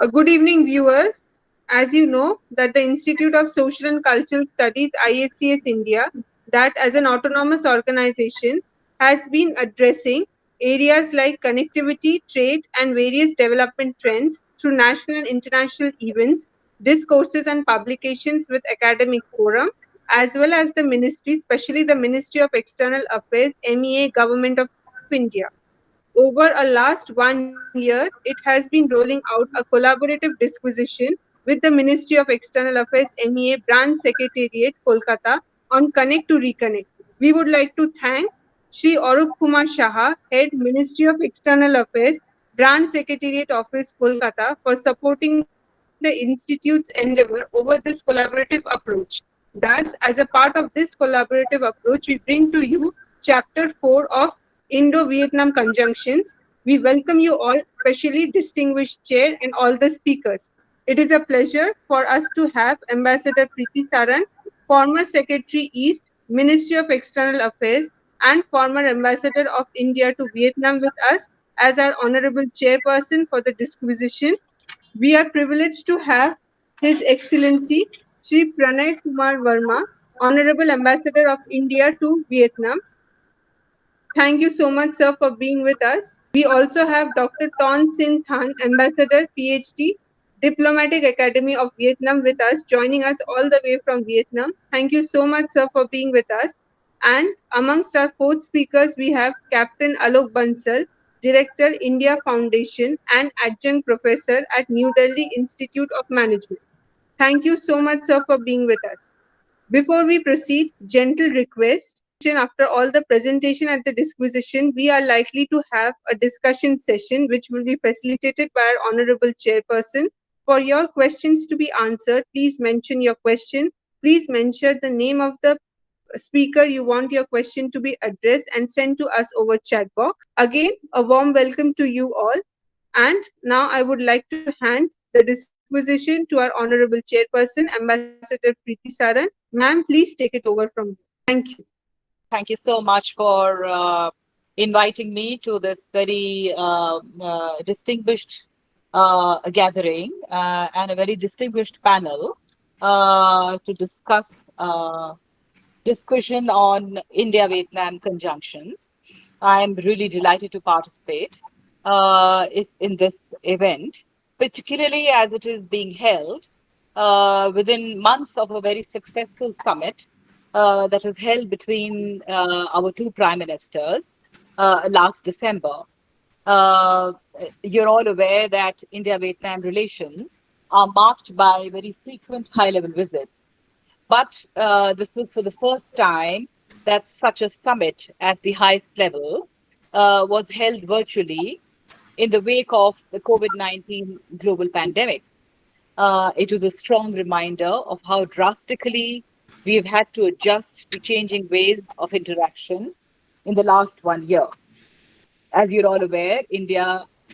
Good evening, viewers. As you know, that the Institute of Social and Cultural Studies, ISCS India, that as an autonomous organization has been addressing areas like connectivity, trade, and various development trends through national and international events, discourses, and publications with academic forum, as well as the ministry, especially the Ministry of External Affairs, MEA, Government of India. Over a last 1 year, it has been rolling out a collaborative disquisition with the Ministry of External Affairs MEA Branch Secretariat, Kolkata, on Connect to Reconnect. We would like to thank Shri Arup Kumar Shaha, Head Ministry of External Affairs, Branch Secretariat Office, Kolkata, for supporting the Institute's endeavor over this collaborative approach. Thus, as a part of this collaborative approach, we bring to you Chapter 4 of Indo-Vietnam Conjunctions. We welcome you all, especially distinguished chair and all the speakers. It is a pleasure for us to have Ambassador Preeti Saran, former Secretary East, Ministry of External Affairs, and former Ambassador of India to Vietnam with us as our Honorable Chairperson for the disquisition. We are privileged to have His Excellency Sri Pranay Kumar Verma, Honorable Ambassador of India to Vietnam. Thank you so much, sir, for being with us. We also have Dr. Ton Sin Than, Ambassador, PhD, Diplomatic Academy of Vietnam with us, joining us all the way from Vietnam. Thank you so much, sir, for being with us. And amongst our fourth speakers, we have Captain Alok Bansal, Director, India Foundation, and Adjunct Professor at New Delhi Institute of Management. Thank you so much, sir, for being with us. Before we proceed, gentle request. After all the presentation at the disquisition, we are likely to have a discussion session which will be facilitated by our Honorable Chairperson. For your questions to be answered, please mention your question. Please mention the name of the speaker you want your question to be addressed and sent to us over chat box. Again, a warm welcome to you all. And now I would like to hand the disquisition to our Honorable Chairperson, Ambassador Preeti Saran. Ma'am, please take it over from here. Thank you. Thank you so much for inviting me to this very distinguished gathering and a very distinguished panel to discuss discussion on India-Vietnam conjunctions. I'm really delighted to participate in this event, particularly as it is being held within months of a very successful summit that was held between our two prime ministers last December. You're all aware that India-Vietnam relations are marked by very frequent high-level visits. But this was for the first time that such a summit at the highest level was held virtually in the wake of the COVID-19 global pandemic. It was a strong reminder of how drastically we've had to adjust to changing ways of interaction in the last 1 year. As you're all aware, in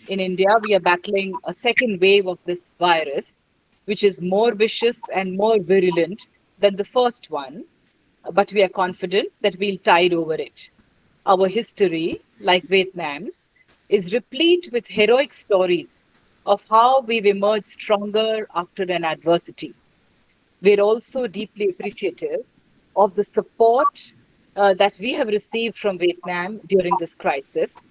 India, we are battling a second wave of this virus, which is more vicious and more virulent than the first one, but we are confident that we'll tide over it. Our history, like Vietnam's, is replete with heroic stories of how we've emerged stronger after an adversity. We're also deeply appreciative of the support that we have received from Vietnam during this crisis.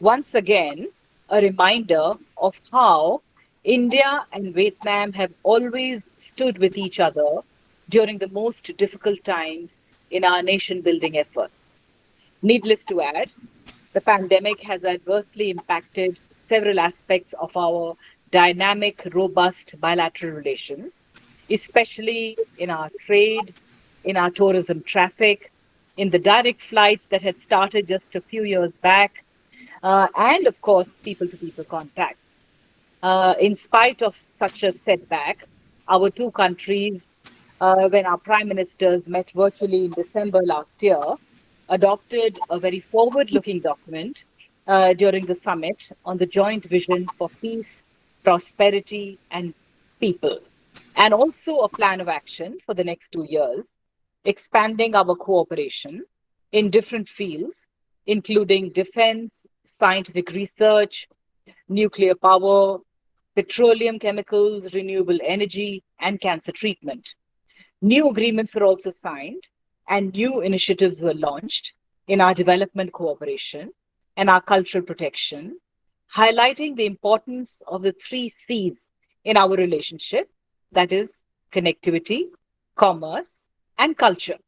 Once again, a reminder of how India and Vietnam have always stood with each other during the most difficult times in our nation building efforts. Needless to add, the pandemic has adversely impacted several aspects of our dynamic, robust bilateral relations, especially in our trade, in our tourism traffic, in the direct flights that had started just a few years back, and of course, people-to-people contacts. In spite of such a setback, our two countries, when our prime ministers met virtually in December last year, adopted a very forward-looking document during the summit on the joint vision for peace, prosperity, and people, and also a plan of action for the next 2 years, expanding our cooperation in different fields, including defense, scientific research, nuclear power, petroleum chemicals, renewable energy, and cancer treatment. New agreements were also signed and new initiatives were launched in our development cooperation and our cultural protection, highlighting the importance of the three C's in our relationship, that is, connectivity, commerce, and culture.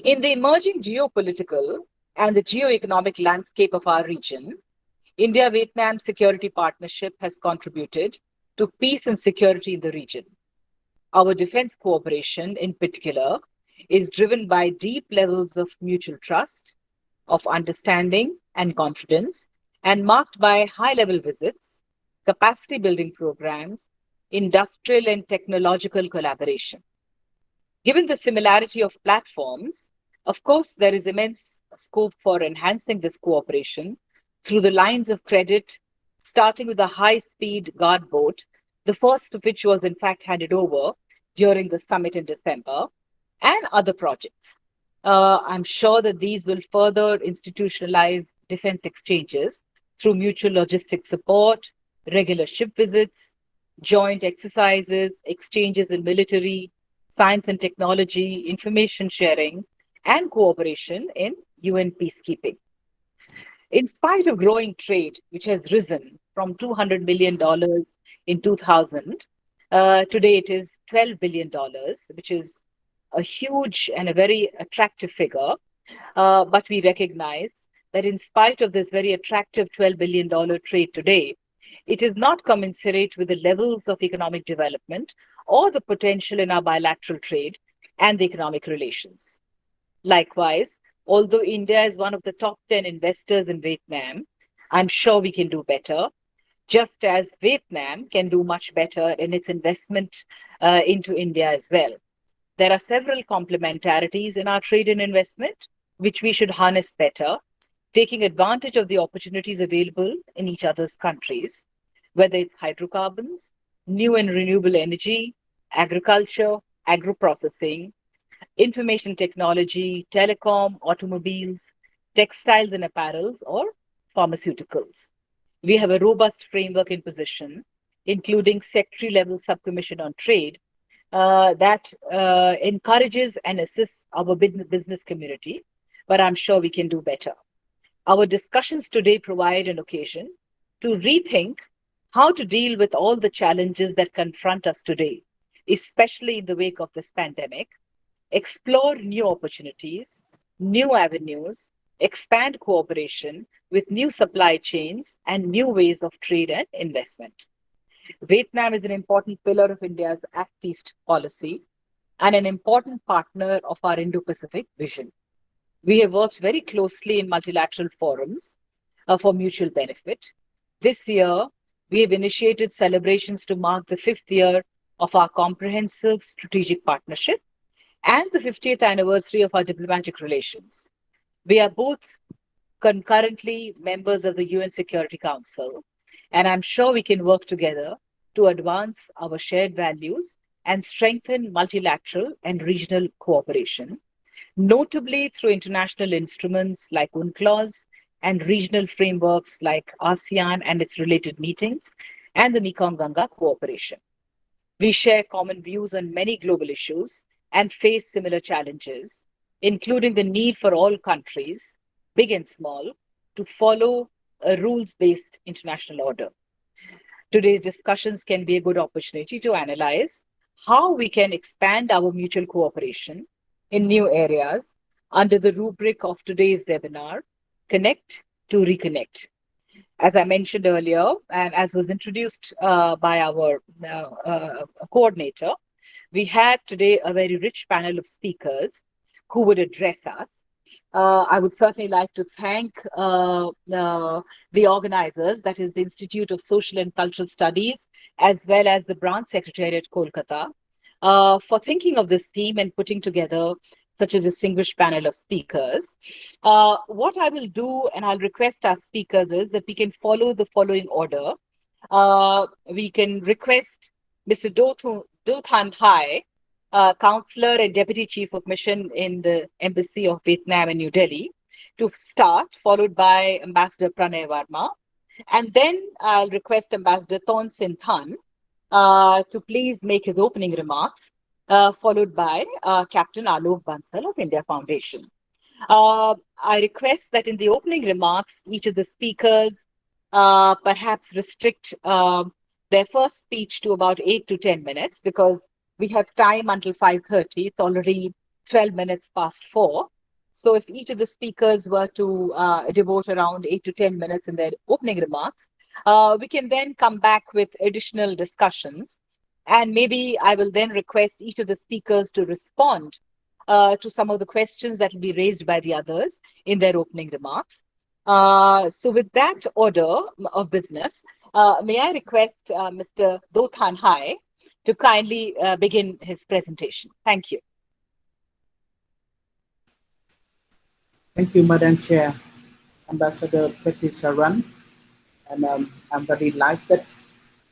In the emerging geopolitical and the geoeconomic landscape of our region, India Vietnam Security Partnership has contributed to peace and security in the region. Our defense cooperation, in particular, is driven by deep levels of mutual trust, of understanding and confidence, and marked by high level visits, capacity building programs, industrial and technological collaboration. Given the similarity of platforms, of course, there is immense scope for enhancing this cooperation through the lines of credit, starting with a high-speed guard boat, the first of which was in fact handed over during the summit in December, and other projects. I'm sure that these will further institutionalize defense exchanges through mutual logistic support, regular ship visits, joint exercises, exchanges in military, science and technology, information sharing, and cooperation in UN peacekeeping. In spite of growing trade, which has risen from $200 million in 2000, today it is $12 billion, which is a huge and a very attractive figure. But we recognize that in spite of this very attractive $12 billion trade today, it is not commensurate with the levels of economic development or the potential in our bilateral trade and the economic relations. Likewise, although India is one of the top 10 investors in Vietnam, I'm sure we can do better, just as Vietnam can do much better in its investment into India as well. There are several complementarities in our trade and investment, which we should harness better, taking advantage of the opportunities available in each other's countries, whether it's hydrocarbons, new and renewable energy, agriculture, agro-processing, information technology, telecom, automobiles, textiles and apparels, or pharmaceuticals. We have a robust framework in position, including secretary-level subcommission on trade, that encourages and assists our business community, but I'm sure we can do better. Our discussions today provide an occasion to rethink how to deal with all the challenges that confront us today, especially in the wake of this pandemic, explore new opportunities, new avenues, expand cooperation with new supply chains and new ways of trade and investment. Vietnam is an important pillar of India's Act East policy and an important partner of our Indo-Pacific vision. We have worked very closely in multilateral forums for mutual benefit. This year, we have initiated celebrations to mark the 5th year of our comprehensive strategic partnership and the 50th anniversary of our diplomatic relations. We are both concurrently members of the UN Security Council, and I'm sure we can work together to advance our shared values and strengthen multilateral and regional cooperation, notably through international instruments like UNCLOS and regional frameworks like ASEAN and its related meetings and the Mekong-Ganga cooperation. We share common views on many global issues and face similar challenges, including the need for all countries, big and small, to follow a rules-based international order. Today's discussions can be a good opportunity to analyze how we can expand our mutual cooperation in new areas under the rubric of today's webinar, Connect to Reconnect. As I mentioned earlier, and as was introduced by our coordinator, we have today a very rich panel of speakers who would address us. I would certainly like to thank the organizers, that is the Institute of Social and Cultural Studies, as well as the Branch Secretariat, Kolkata, for thinking of this theme and putting together such a distinguished panel of speakers. What I will do, and I'll request our speakers, is that we can follow the following order. We can request Mr. Do Than Hai, Counselor and Deputy Chief of Mission in the Embassy of Vietnam in New Delhi, to start, followed by Ambassador Pranay Verma, And then I'll request Ambassador Ton Sin Than to please make his opening remarks, followed by Captain Alok Bansal of India Foundation. I request that in the opening remarks, each of the speakers perhaps restrict their first speech to about 8 to 10 minutes, because we have time until 5:30. It's already 12 minutes past 4. So if each of the speakers were to devote around 8 to 10 minutes in their opening remarks, we can then come back with additional discussions. And maybe I will then request each of the speakers to respond to some of the questions that will be raised by the others in their opening remarks. So with that order of business, may I request Mr. Do Than Hai to kindly begin his presentation. Thank you. Thank you, Madam Chair, Ambassador Pretty Saran, and I'm very delighted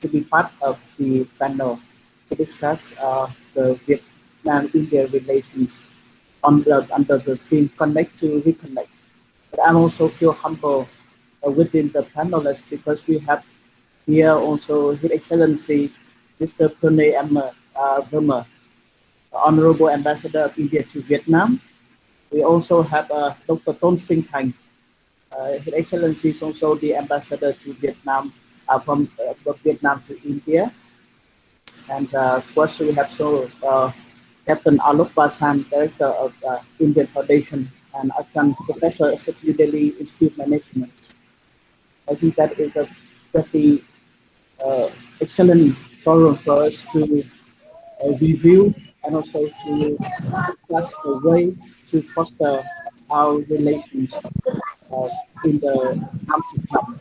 to be part of the panel to discuss the Vietnam-India relations under the theme Connect to Reconnect. But I also feel humble within the panelists because we have here also His Excellency Mr. Pranay Verma, Honorable Ambassador of India to Vietnam. We also have Dr. Ton Sinh Thành. His Excellency is also the ambassador to Vietnam, from Vietnam to India. And of course, we have Captain Alok Bansal, Director of Indian Foundation, and Achan Professor at New Delhi Institute Management. I think that is a pretty excellent forum for us to review and also to discuss a way to foster our relations in the time to come.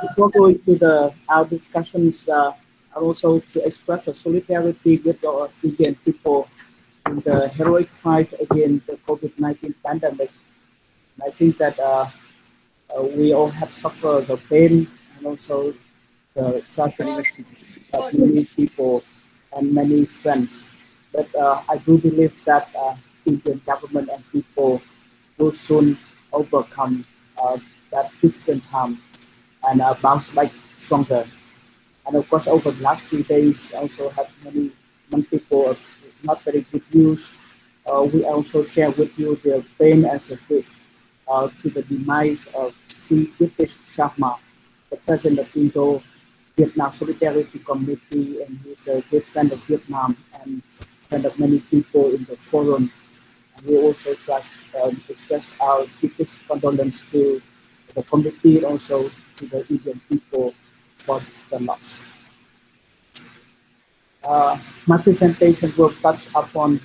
Before going to our discussions, and also to express a solidarity with the Indian people in the heroic fight against the COVID-19 pandemic. And I think that we all have suffered the pain and also the tragic message of many people and many friends. But I do believe that Indian government and people will soon overcome that difficult time and bounce back stronger. And of course, over the last few days, I also have many people not very good news. We also share with you the pain and the grief to the demise of C. British Sharma, the president of Indo-Vietnam Solidarity Committee, and he's a great friend of Vietnam and friend of many people in the forum. And we also express our deepest condolence to the committee and also to the Indian people for the loss. My presentation will touch upon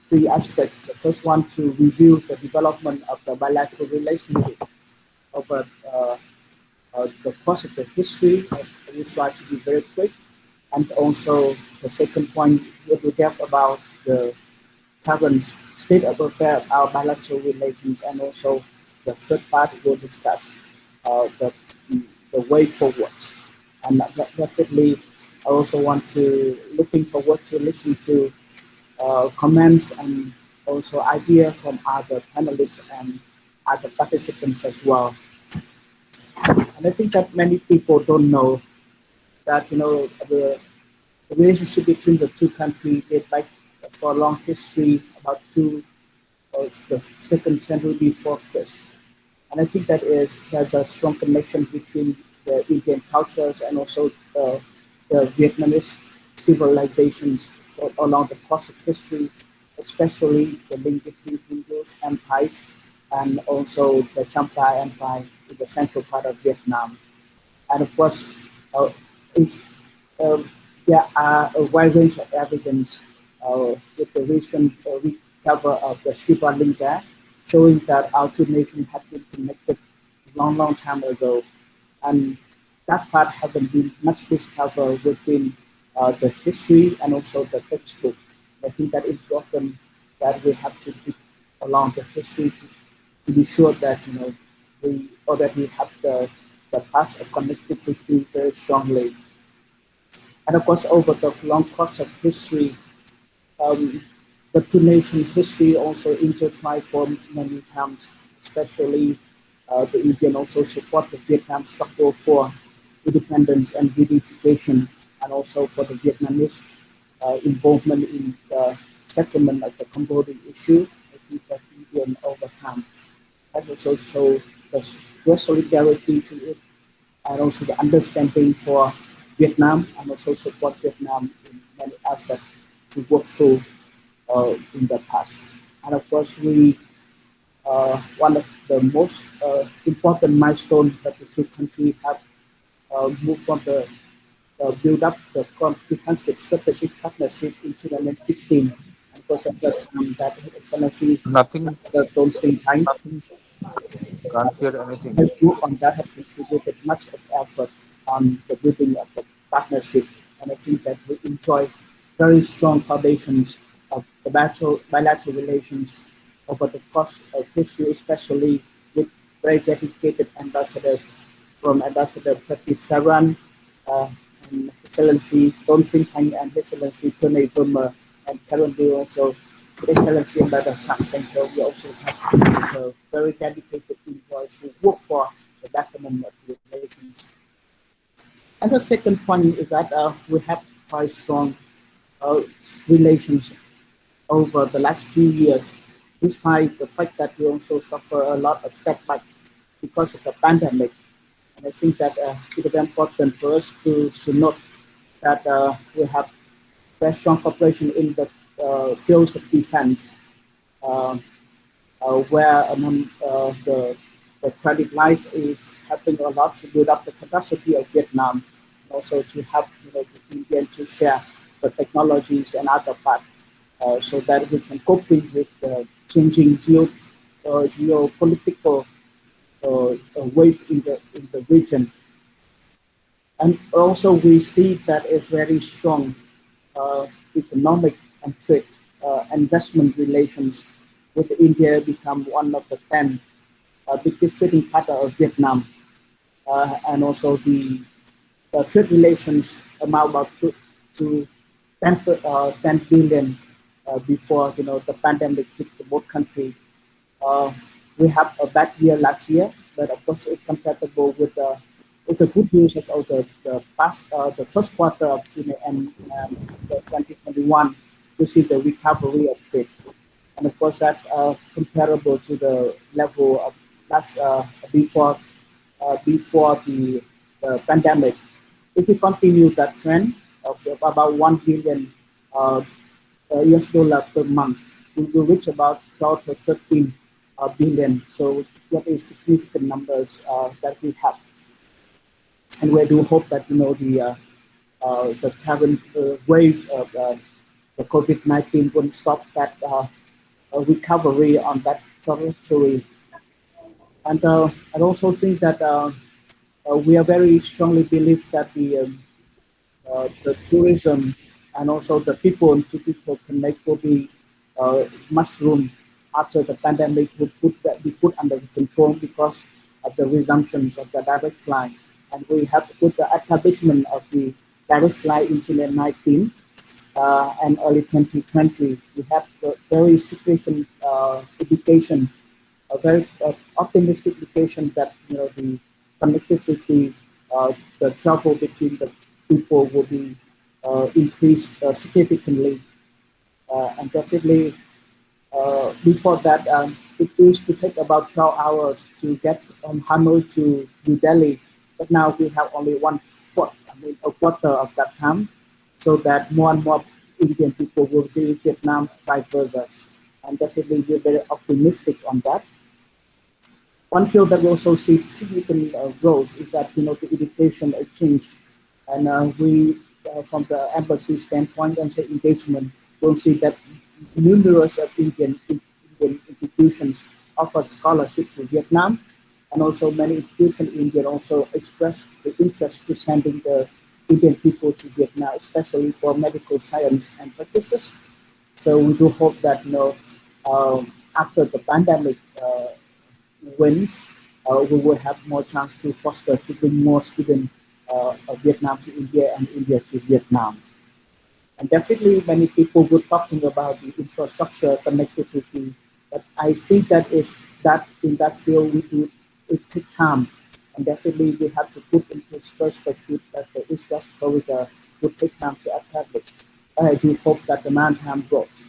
three aspects. The first one, to review the development of the bilateral relationship over the course of the history. I will try to be very quick. And also the second point, we will talk about the current state of affairs of our bilateral relations, and also the third part will discuss the way forward. And definitely, I also want to looking forward to listen to comments and also ideas from other panelists and other participants as well. And I think that many people don't know that the relationship between the two countries dates back for a long history, about the second century before Christ. And I think there's a strong connection between the Indian cultures and also the Vietnamese civilizations along the course of history, especially the link between Hindus empires and also the Champa Empire in the central part of Vietnam. And of course, uh, it's, uh, there are a wide range of evidence with the recent recovery of the Shiva Linga, showing that our two nations have been connected long time ago. And that part hasn't been much discovered within the history and also the textbook. I think that it's important that we have to dig along the history to be sure that we already have the past of connectivity very strongly. And of course, over the long course of history, the two nations' history also intertwined for many times, especially The Indian also support the Vietnam struggle for independence and reunification, and also for the Vietnamese involvement in the settlement of the Cambodian issue. I think that Indian over time has also shown the great solidarity to it, and also the understanding for Vietnam, and also support Vietnam in many aspects to work through in the past. And of course, one of the most important milestones that the two countries have moved from the build up the comprehensive strategic partnership in 2016. And because of that time, that His Excellency Nothing. Ambassador Don Sing Thanh Can't hear anything. has worked on that, have contributed much of effort on the building of the partnership. And I think that we enjoy very strong foundations of the bilateral relations over the course of history, especially with very dedicated ambassadors from Ambassador Prati Saran, uh, and Excellency Don Sing Thanh and His Excellency Pune Verma, and currently also His Excellency Ambassador Frank Central. We also have very dedicated employees who work for the betterment of the relations. And the second point is that we have quite strong uh, relations over the last few years, despite the fact that we also suffer a lot of setback because of the pandemic. And I think that it is important for us to note that we have very strong cooperation in the fields of defense, uh, where the credit lines is helping a lot to build up the capacity of Vietnam, and also to help the Indian to share the technologies and other parts, so that we can cope with the changing geopolitical wave in the region. And also we see that a very strong economic and trade investment relations with India become one of the 10 biggest trading partner of Vietnam. And also the trade relations amount about to 10 billion before the pandemic hit the both country. Uh, we have a bad year last year, but of course it's compatible with it's a good news of the first quarter of 2021 to see the recovery of trade, and of course that comparable to the level of last before the pandemic. If we continue that trend of about 1 billion uh, US dollar per month, we will reach about 12 to 13 billion. So that is significant numbers that we have, and we do hope that the current wave of the COVID-19 won't stop that recovery on that trajectory. And I also think that we are very strongly believe that the tourism and also the people-to-people connect will be mushroom after the pandemic would be put under control because of the resumptions of the direct flight. And we have put the establishment of the direct flight in 2019 and early 2020. We have a very significant indication, a very optimistic indication that the connectivity, the travel between the people will be increased significantly, and definitely before that it used to take about 12 hours to get from Hanoi to New Delhi, but now we have only one fourth, a quarter of that time, so that more and more Indian people will visit Vietnam, vice versa, and definitely we're very optimistic on that. One field that we also see significant growth is that the education exchange, and we from the embassy standpoint and say engagement, we'll see that numerous of Indian institutions offer scholarship to Vietnam, and also many institutions in India also express the interest to sending the Indian people to Vietnam, especially for medical science and practices. So we do hope that after the pandemic wins, we will have more chance to foster to bring more students of Vietnam to India and India to Vietnam. And definitely many people were talking about the infrastructure connectivity, but I think that is that in that field we do it takes time, and definitely we have to put into perspective that the East-West corridor would take time to establish. I do hope that the maritime growth,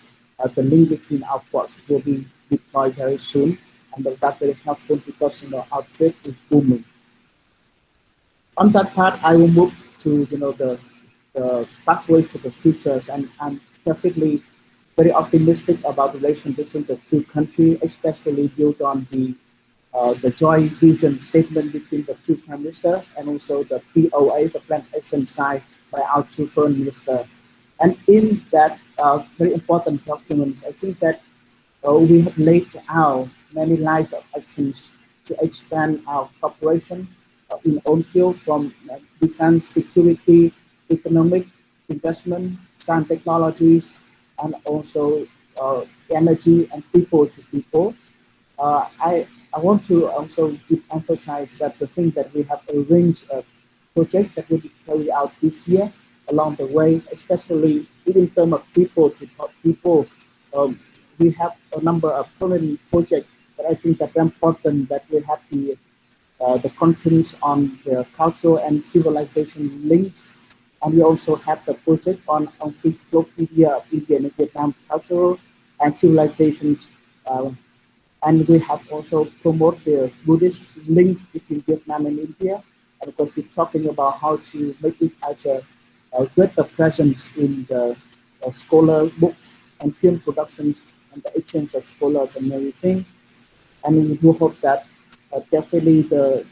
the link between our ports will be deployed very soon, and that's very helpful because our trade is booming. On that part, I will move to the pathway to the futures, and I'm perfectly very optimistic about the relation between the two countries, especially built on the joint vision statement between the two prime minister and also the POA, the Plan Action signed by our two foreign minister. And in that very important documents, I think that we have laid out many lines of actions to expand our cooperation in all fields from defense, security, economic, investment, science technologies, and also energy and people to people. I want to also emphasize that the thing that we have arranged a project that will be carried out this year along the way, especially in terms of people to people. Um, we have a number of current projects, but I think that important that we have the conference on the cultural and civilization links, and we also have the project on encyclopedia of Indian and Vietnam cultural and civilizations. And we have also promote the Buddhist link between Vietnam and India. And of course, we're talking about how to make it as a greater presence in the scholar books and film productions and the exchange of scholars and everything. And we do hope that definitely the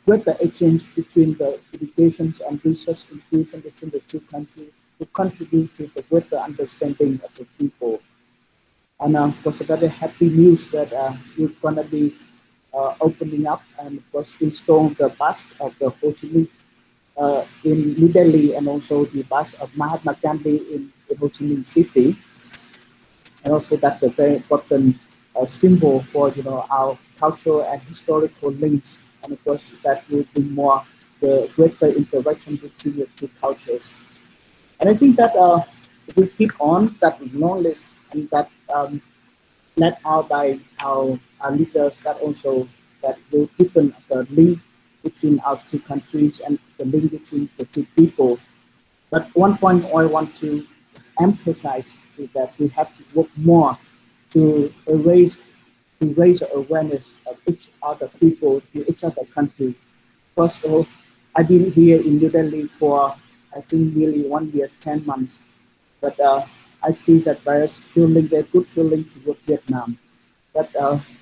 greater exchange between the educations and research institutions between the two countries will contribute to the greater understanding of the people. And of course, very happy news that we're going to be opening up and of course install the bust of the Ho Chi Minh in New Delhi, and also the bust of Mahatma Gandhi in Ho Chi Minh City. And also that's a very important symbol for our cultural and historical links, and of course that will bring more the greater interaction between the two cultures. And I think that we keep on that knowledge and that led out by our leaders that also that will deepen the link between our two countries and the link between the two people. But one point I want to emphasize is that we have to work more to raise awareness of each other people in each other country. First of all, I've been here in New Delhi for I think nearly 1 year, 10 months, but I see that there's feeling, there's good feeling towards Vietnam. But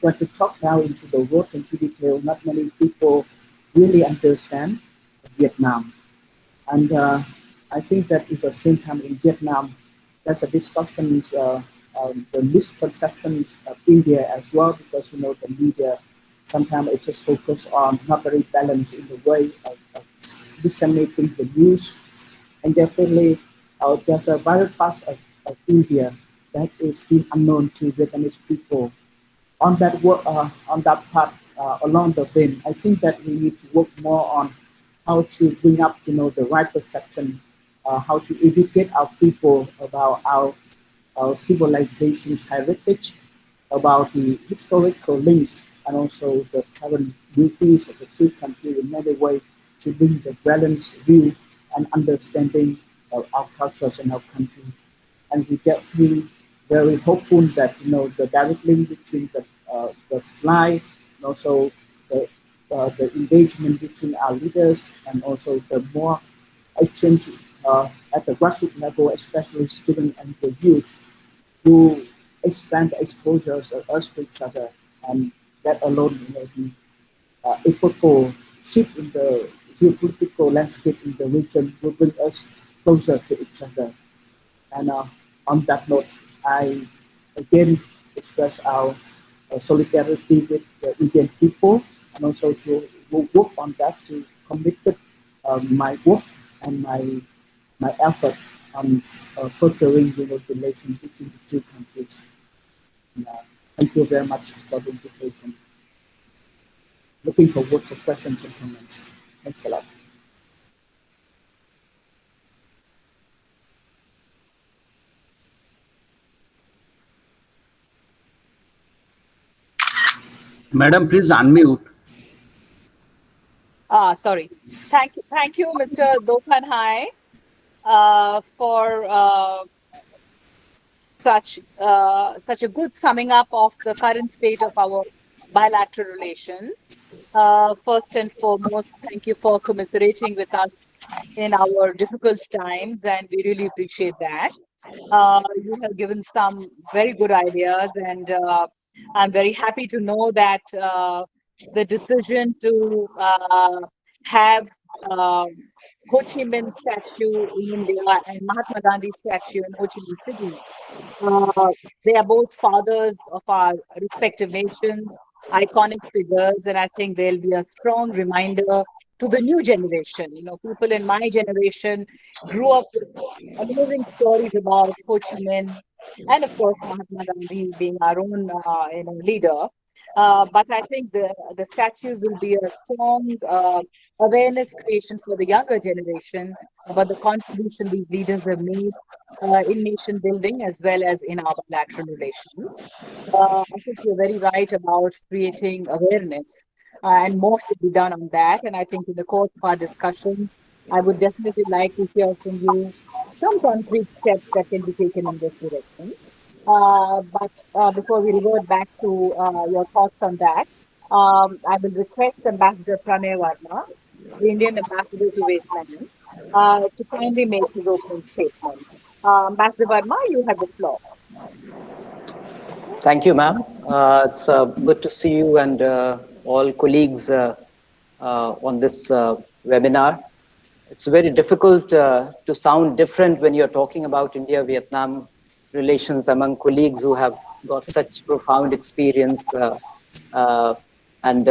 when to talk now into the world into detail, not many people really understand Vietnam. And I think that at the same time in Vietnam, there's a discussion, the misconceptions of India as well, because the media sometimes it just focus on not very balanced in the way of disseminating the news. And definitely there's a vital part of India that is still unknown to Vietnamese people. On that work, on that part, along the vein, I think that we need to work more on how to bring up, the right perception, how to educate our people about our civilization's heritage, about the historical links, and also the current beauties of the two countries in many ways to bring the balanced view and understanding of our cultures and our country. And we get really very hopeful that the direct link between the fly and also the engagement between our leaders and also the more exchange at the grassroots level, especially students and the youth, to expand the exposures of us to each other, and that alone, the equitable shift in the geopolitical landscape in the region will bring us closer to each other. And on that note, I again express our solidarity with the Indian people, and also to work on that to commit my work and my effort on furthering the relations between the two countries. And, thank you very much for the invitation. Looking forward for questions and comments. Thanks a lot. Madam, please unmute. Sorry. Thank you, Mr. Dotan Hai, for such a good summing up of the current state of our bilateral relations. First and foremost, thank you for commiserating with us in our difficult times, and we really appreciate that. You have given some very good ideas, and I'm very happy to know that the decision to have Ho Chi Minh statue in India and Mahatma Gandhi statue in Ho Chi Minh City, uh, they are both fathers of our respective nations, iconic figures, and I think they'll be a strong reminder to the new generation. You know, people in my generation grew up with amazing stories about Ho Chi Minh and, of course, Mahatma Gandhi being our own leader. But I think the statues will be a strong awareness creation for the younger generation about the contribution these leaders have made in nation building as well as in our bilateral relations. I think you're very right about creating awareness, and more should be done on that. And I think in the course of our discussions, I would definitely like to hear from you some concrete steps that can be taken in this direction. But before we revert back to your thoughts on that, I will request Ambassador Pranay Verma, the Indian ambassador to Vietnam, to kindly make his opening statement. Ambassador Verma, you have the floor. Thank you, ma'am. It's good to see you and all colleagues on this webinar. It's very difficult to sound different when you're talking about India-Vietnam relations among colleagues who have got such profound experience uh, and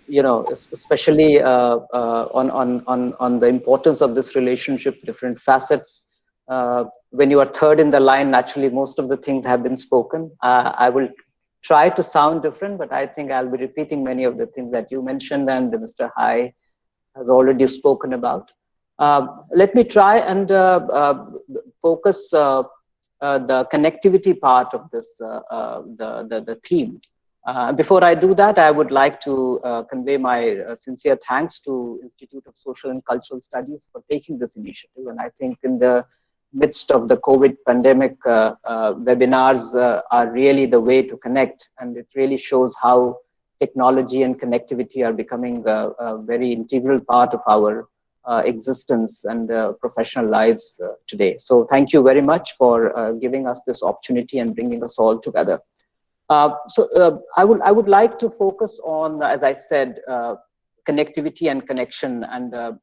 you know, especially on the importance of this relationship, different facets. When you are third in the line, naturally, most of the things have been spoken. I will try to sound different, but I think I'll be repeating many of the things that you mentioned and Mr. Hai has already spoken about. Let me try and focus the connectivity part of this, the theme. Before I do that, I would like to convey my sincere thanks to Institute of Social and Cultural Studies for taking this initiative. And I think in the midst of the COVID pandemic, webinars are really the way to connect. And it really shows how technology and connectivity are becoming a very integral part of our existence and professional lives today. So thank you very much for giving us this opportunity and bringing us all together. I would like to focus on, as I said, connectivity and connection. And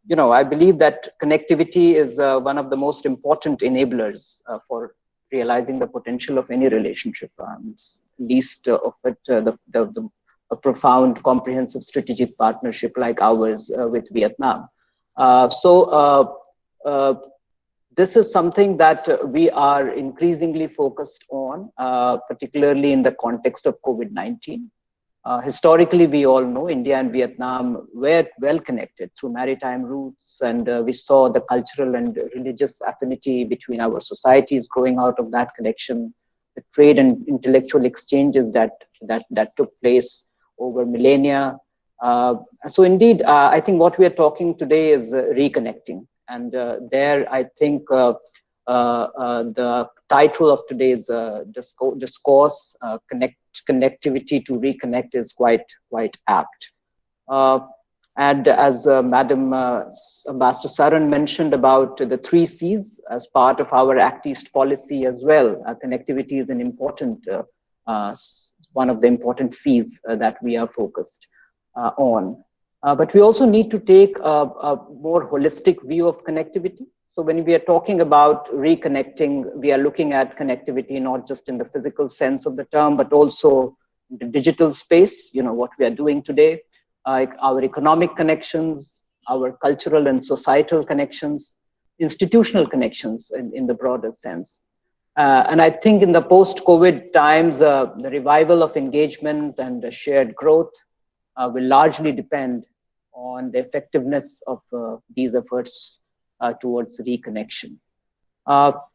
you know, I believe that connectivity is one of the most important enablers for realizing the potential of any relationship. It's least of it a profound, comprehensive strategic partnership like ours with Vietnam. This is something that we are increasingly focused on, particularly in the context of COVID-19. Historically, we all know India and Vietnam were well connected through maritime routes, and we saw the cultural and religious affinity between our societies growing out of that connection, the trade and intellectual exchanges that took place over millennia. So indeed, I think what we are talking today is reconnecting. And there, I think the title of today's discourse, Connectivity to Reconnect, is quite apt. And as Madam Ambassador Saran mentioned about the 3 C's as part of our Act East policy as well, connectivity is an important, one of the important C's that we are focused on. But we also need to take a more holistic view of connectivity. So when we are talking about reconnecting, we are looking at connectivity not just in the physical sense of the term, but also in the digital space, you know, what we are doing today, our economic connections, our cultural and societal connections, institutional connections in the broader sense. And I think in the post-COVID times, the revival of engagement and shared growth will largely depend on the effectiveness of these efforts towards reconnection.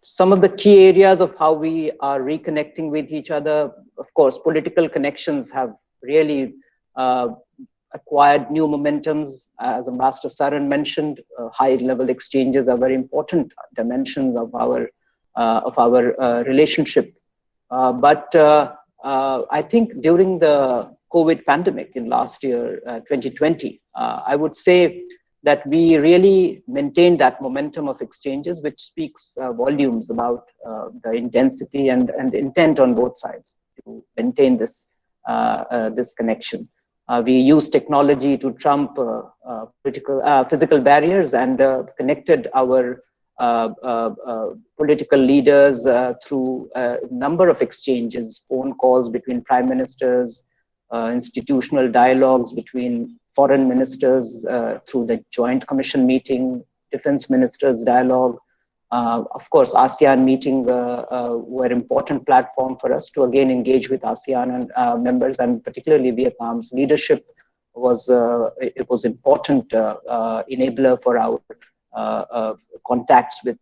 Some of the key areas of how we are reconnecting with each other, of course, political connections have really acquired new momentums. As Ambassador Saran mentioned, high-level exchanges are very important dimensions of our relationship. But I think during the COVID pandemic in last year, 2020, I would say that we really maintained that momentum of exchanges, which speaks volumes about the intensity and intent on both sides to maintain this this connection. We use technology to trump physical barriers and connected our political leaders through a number of exchanges, phone calls between prime ministers, institutional dialogues between foreign ministers through the joint commission meeting, defense ministers dialogue. Of course, ASEAN meeting were important platform for us to again engage with ASEAN and members, and particularly Vietnam's leadership was it was important enabler for our contacts with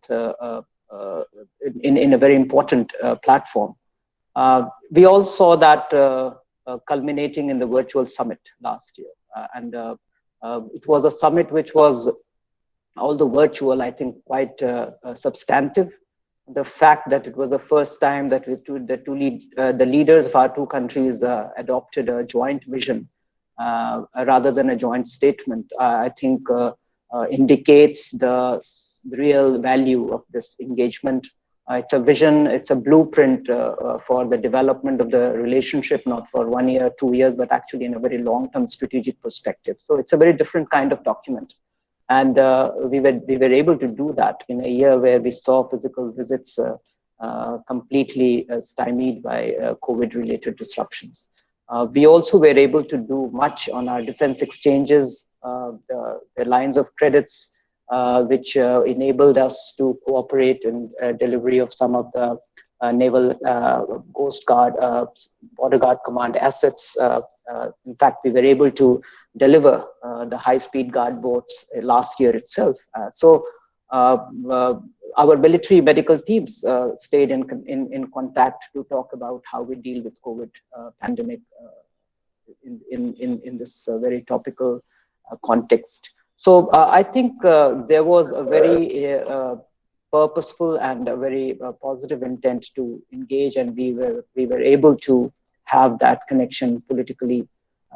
in a very important platform. We all saw that culminating in the virtual summit last year, and it was a summit which was, although virtual, I think quite substantive. The fact that it was the first time that the leaders of our two countries adopted a joint vision rather than a joint statement, I think indicates the real value of this engagement. It's a vision, it's a blueprint for the development of the relationship, not for 1 year, 2 years, but actually in a very long-term strategic perspective. So it's a very different kind of document. And we were able to do that in a year where we saw physical visits completely stymied by COVID-related disruptions. We also were able to do much on our defense exchanges, the lines of credits, which enabled us to cooperate in delivery of some of the naval Coast Guard, Border Guard Command assets. In fact, we were able to deliver the high-speed guard boats last year itself. So our military medical teams stayed in contact to talk about how we deal with COVID pandemic in this very topical context. So I think there was a very purposeful and a very positive intent to engage, and we were able to have that connection politically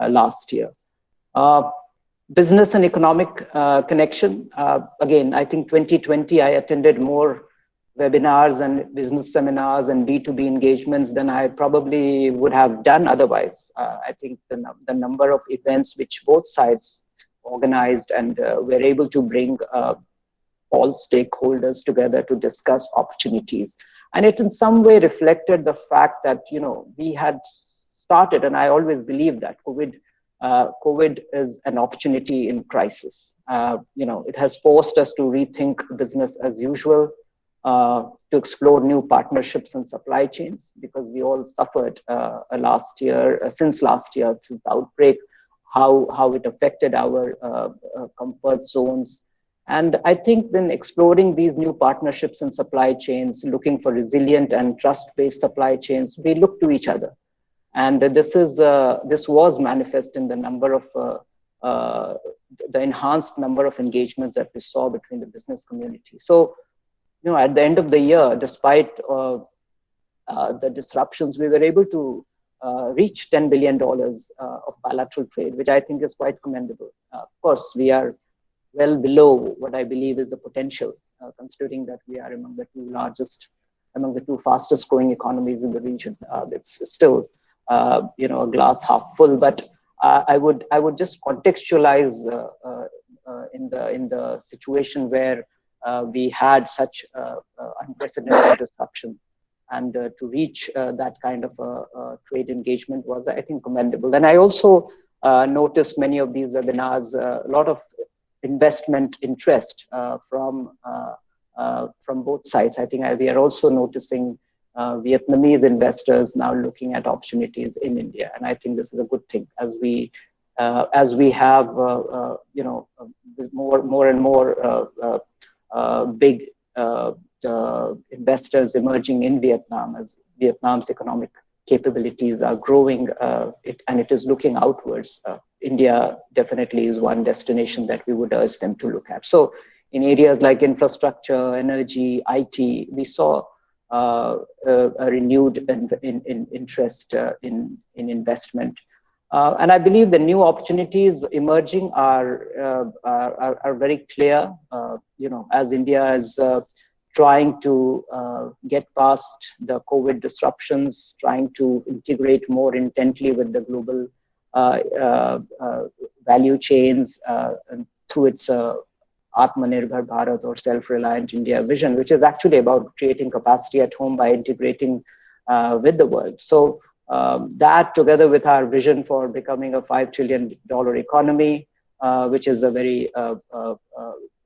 last year. Business and economic connection. Again, I think 2020 I attended more webinars and business seminars and B2B engagements than I probably would have done otherwise. I think the number of events which both sides organized and were able to bring all stakeholders together to discuss opportunities. And it in some way reflected the fact that, you know, we had started, and I always believe that COVID is an opportunity in crisis. You know, it has forced us to rethink business as usual, to explore new partnerships and supply chains, because we all suffered since last year, since the outbreak, how it affected our comfort zones. And I think then exploring these new partnerships and supply chains, looking for resilient and trust-based supply chains, we look to each other. And this was manifest in the number of the enhanced number of engagements that we saw between the business community. So, you know, at the end of the year, despite the disruptions, we were able to reach $10 billion of bilateral trade, which I think is quite commendable. Of course, we are well below what I believe is the potential, considering that we are among the two fastest growing economies in the region. It's still, you know, a glass half full, but I would just contextualize in the situation where we had such unprecedented disruption, and to reach that kind of trade engagement was, I think, commendable. And I also noticed many of these webinars, a lot of investment interest from both sides. I think we are also noticing Vietnamese investors now looking at opportunities in India, and I think this is a good thing as we have you know, more and more big investors emerging in Vietnam, as Vietnam's economic capabilities are growing, and it is looking outwards. India definitely is one destination that we would urge them to look at. So in areas like infrastructure, energy, IT, we saw a renewed interest in investment. And I believe the new opportunities emerging are very clear. As India is trying to get past the COVID disruptions, trying to integrate more intently with the global value chains and through its Atmanirbhar Bharat or self-reliant India vision, which is actually about creating capacity at home by integrating with the world. So that, together with our vision for becoming a $5 trillion economy, which is a very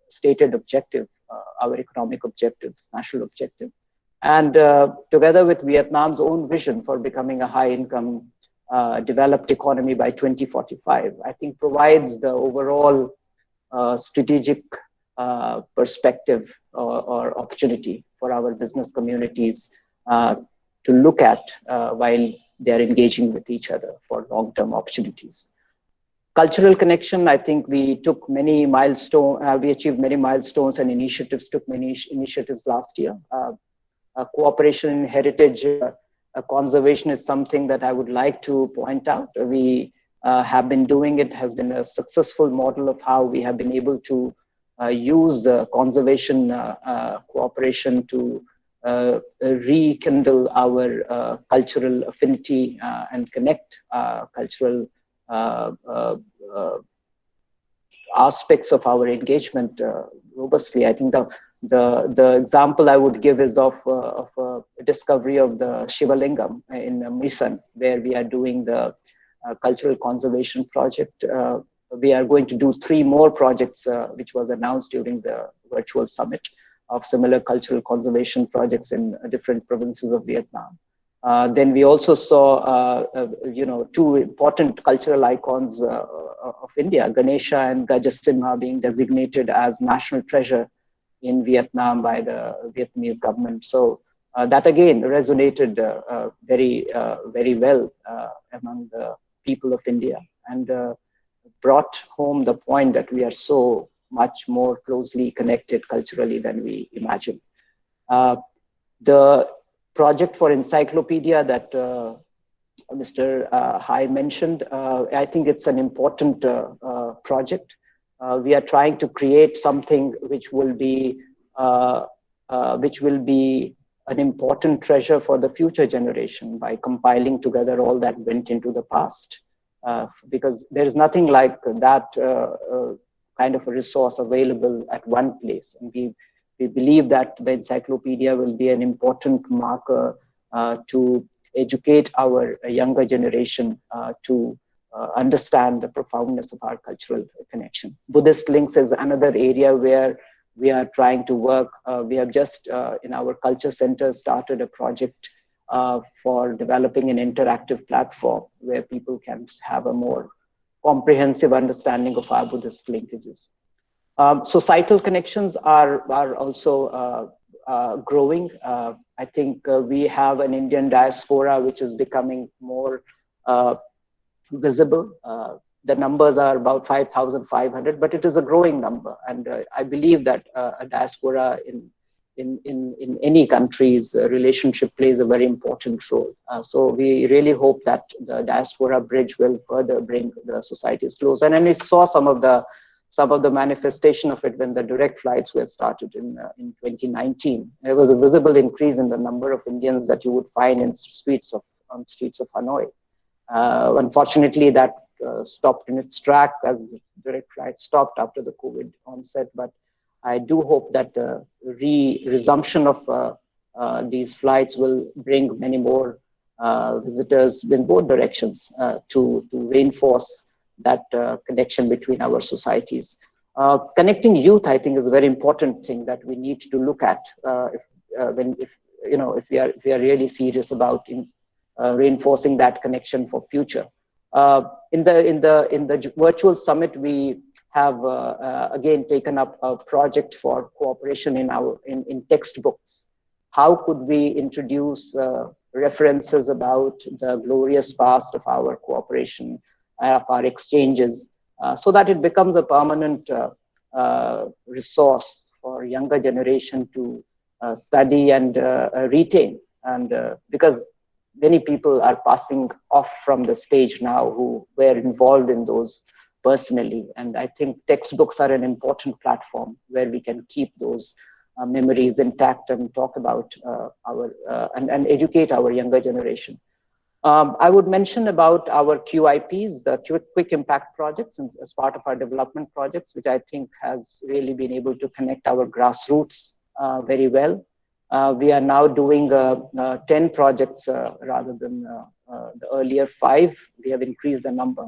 stated objective, our economic objectives, national objective, and together with Vietnam's own vision for becoming a high-income developed economy by 2045, I think provides the overall strategic perspective or opportunity for our business communities to look at while they're engaging with each other for long-term opportunities. Cultural connection, I think we took many milestones, we achieved many milestones and took many initiatives last year. Cooperation in heritage conservation is something that I would like to point out. We have been doing it, has been a successful model of how we have been able to use conservation cooperation to rekindle our cultural affinity and connect cultural aspects of our engagement robustly. I think the example I would give is of a discovery of the Shiva Lingam in Misan, where we are doing the cultural conservation project. We are going to do 3 more projects, which was announced during the virtual summit, of similar cultural conservation projects in different provinces of Vietnam. Then we also saw, 2 important cultural icons of India, Ganesha and Gajasimha, being designated as national treasure in Vietnam by the Vietnamese government. So that again resonated very well among the people of India, and brought home the point that we are so much more closely connected culturally than we imagine. The project for encyclopedia that Mr. Hai mentioned, I think it's an important project. We are trying to create something which will be an important treasure for the future generation by compiling together all that went into the past. Because there is nothing like that kind of a resource available at one place. And we believe that the encyclopedia will be an important marker to educate our younger generation to understand the profoundness of our cultural connection. Buddhist Links is another area where we are trying to work. We have just, in our culture center, started a project for developing an interactive platform where people can have a more comprehensive understanding of our Buddhist linkages. Societal connections are also growing. I think we have an Indian diaspora which is becoming more visible. The numbers are about 5,500, but it is a growing number. And I believe that a diaspora in any country's relationship plays a very important role. So we really hope that the diaspora bridge will further bring the societies close. And then we saw some of the manifestation of it when the direct flights were started in 2019. There was a visible increase in the number of Indians that you would find on streets of Hanoi. Unfortunately, that stopped in its track as the direct flight stopped after the COVID onset. But I do hope that the resumption of these flights will bring many more visitors in both directions to reinforce that connection between our societies. Connecting youth, I think, is a very important thing that we need to look at if we are really serious about reinforcing that connection for future. In the virtual summit, we have again taken up a project for cooperation in textbooks. How could we introduce references about the glorious past of our cooperation, of our exchanges, so that it becomes a permanent resource for younger generation to study and retain. And because many people are passing off from the stage now who were involved in those personally. And I think textbooks are an important platform where we can keep those memories intact and talk about and educate our younger generation. I would mention about our QIPs, the Quick Impact Projects, as part of our development projects, which I think has really been able to connect our grassroots very well. We are now doing 10 projects rather than the earlier 5. We have increased the number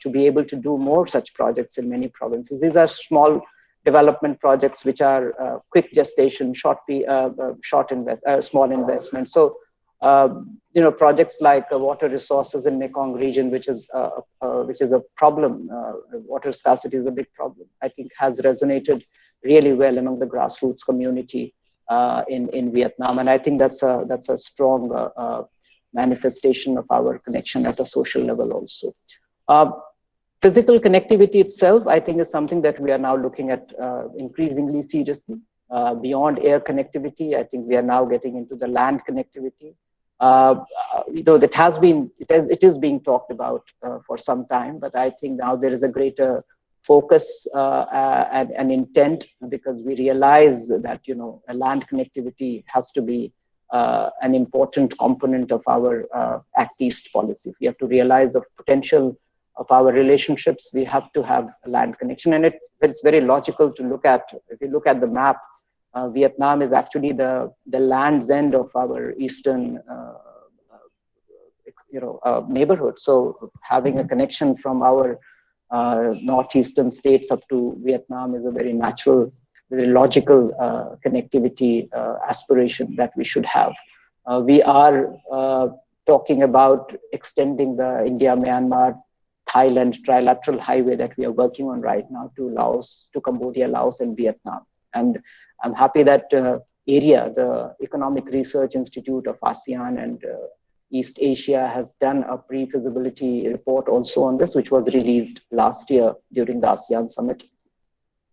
to be able to do more such projects in many provinces. These are small development projects which are quick gestation, small investment. So projects like water resources in Mekong region, which is a problem. Water scarcity is a big problem. I think has resonated really well among the grassroots community in Vietnam, and I think that's a strong manifestation of our connection at a social level also. Physical connectivity itself, I think, is something that we are now looking at increasingly seriously. Beyond air connectivity, I think we are now getting into the land connectivity. It is being talked about for some time, but I think now there is a greater focus and intent, because we realize that a land connectivity has to be an important component of our Act East policy. We have to realize the potential of our relationships. We have to have a land connection, and it's very logical to look at. If you look at the map, Vietnam is actually the land's end of our eastern neighborhood. So having a connection from our northeastern states up to Vietnam is a very natural, very logical connectivity aspiration that we should have. We are talking about extending the India-Myanmar Thailand trilateral highway that we are working on right now to Laos, to Cambodia, Laos, and Vietnam. And I'm happy that AREA, the Economic Research Institute of ASEAN and East Asia, has done a pre-feasibility report also on this, which was released last year during the ASEAN summit.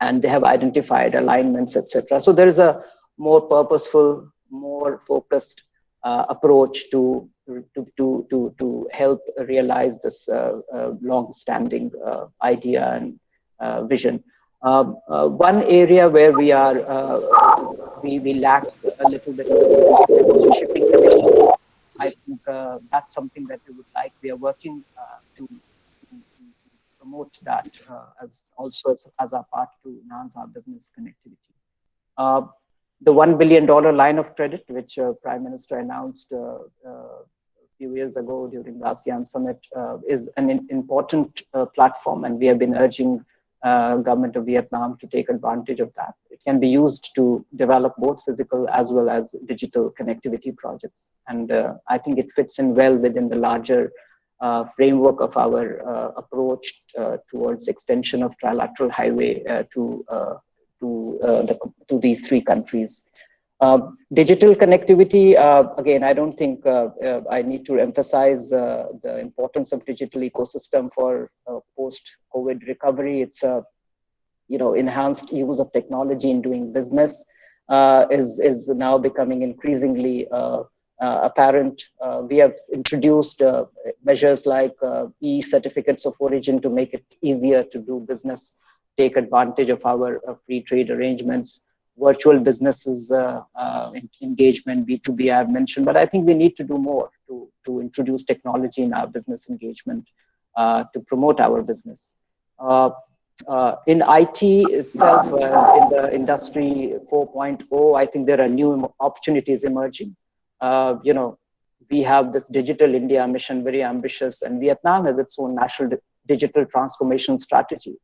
And they have identified alignments, etc. So there is a more purposeful, more focused approach to help realize this long-standing idea and vision. One area where we lack a little bit of shipping connection. I think that's something that we would like. We are working to promote that as our part to enhance our business connectivity. The $1 billion line of credit, which Prime Minister announced a few years ago during the ASEAN summit, is an important platform, and we have been urging government of Vietnam to take advantage of that. It can be used to develop both physical as well as digital connectivity projects. And I think it fits in well within the larger framework of our approach towards extension of trilateral highway to these 3 countries. Digital connectivity, again, I don't think I need to emphasize the importance of digital ecosystem for post-COVID recovery. It's enhanced use of technology in doing business is now becoming increasingly apparent. We have introduced measures like e-certificates of origin to make it easier to do business, take advantage of our free trade arrangements. Virtual businesses engagement, B2B I have mentioned, but I think we need to do more to introduce technology in our business engagement to promote our business. In IT itself, in the industry 4.0, I think there are new opportunities emerging. We have this Digital India mission, very ambitious, and Vietnam has its own national digital transformation strategy.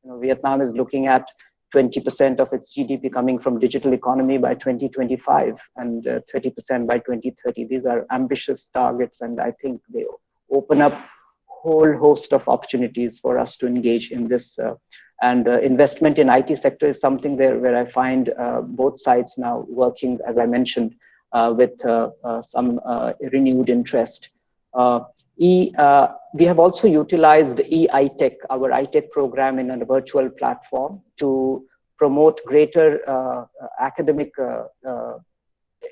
Vietnam is looking at 20% of its GDP coming from digital economy by 2025 and 30% by 2030. These are ambitious targets, and I think they open up a whole host of opportunities for us to engage in this. And investment in IT sector is something there where I find both sides now working, as I mentioned, with some renewed interest. Uh, we have also utilized e-ITech, our ITech program, in a virtual platform to promote greater academic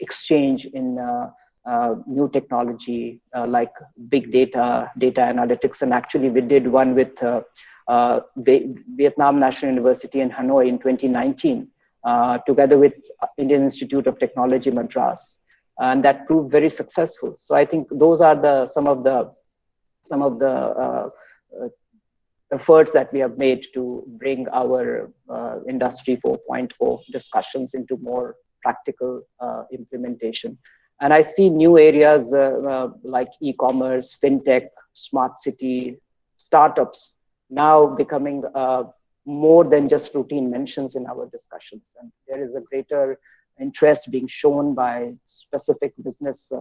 exchange in new technology like big data, data analytics. And actually, we did one with Vietnam National University in Hanoi in 2019, together with Indian Institute of Technology, Madras. And that proved very successful. So I think those are some of the efforts that we have made to bring our Industry 4.0 discussions into more practical implementation. And I see new areas like e-commerce, fintech, smart city, startups now becoming more than just routine mentions in our discussions. And there is a greater interest being shown by specific business,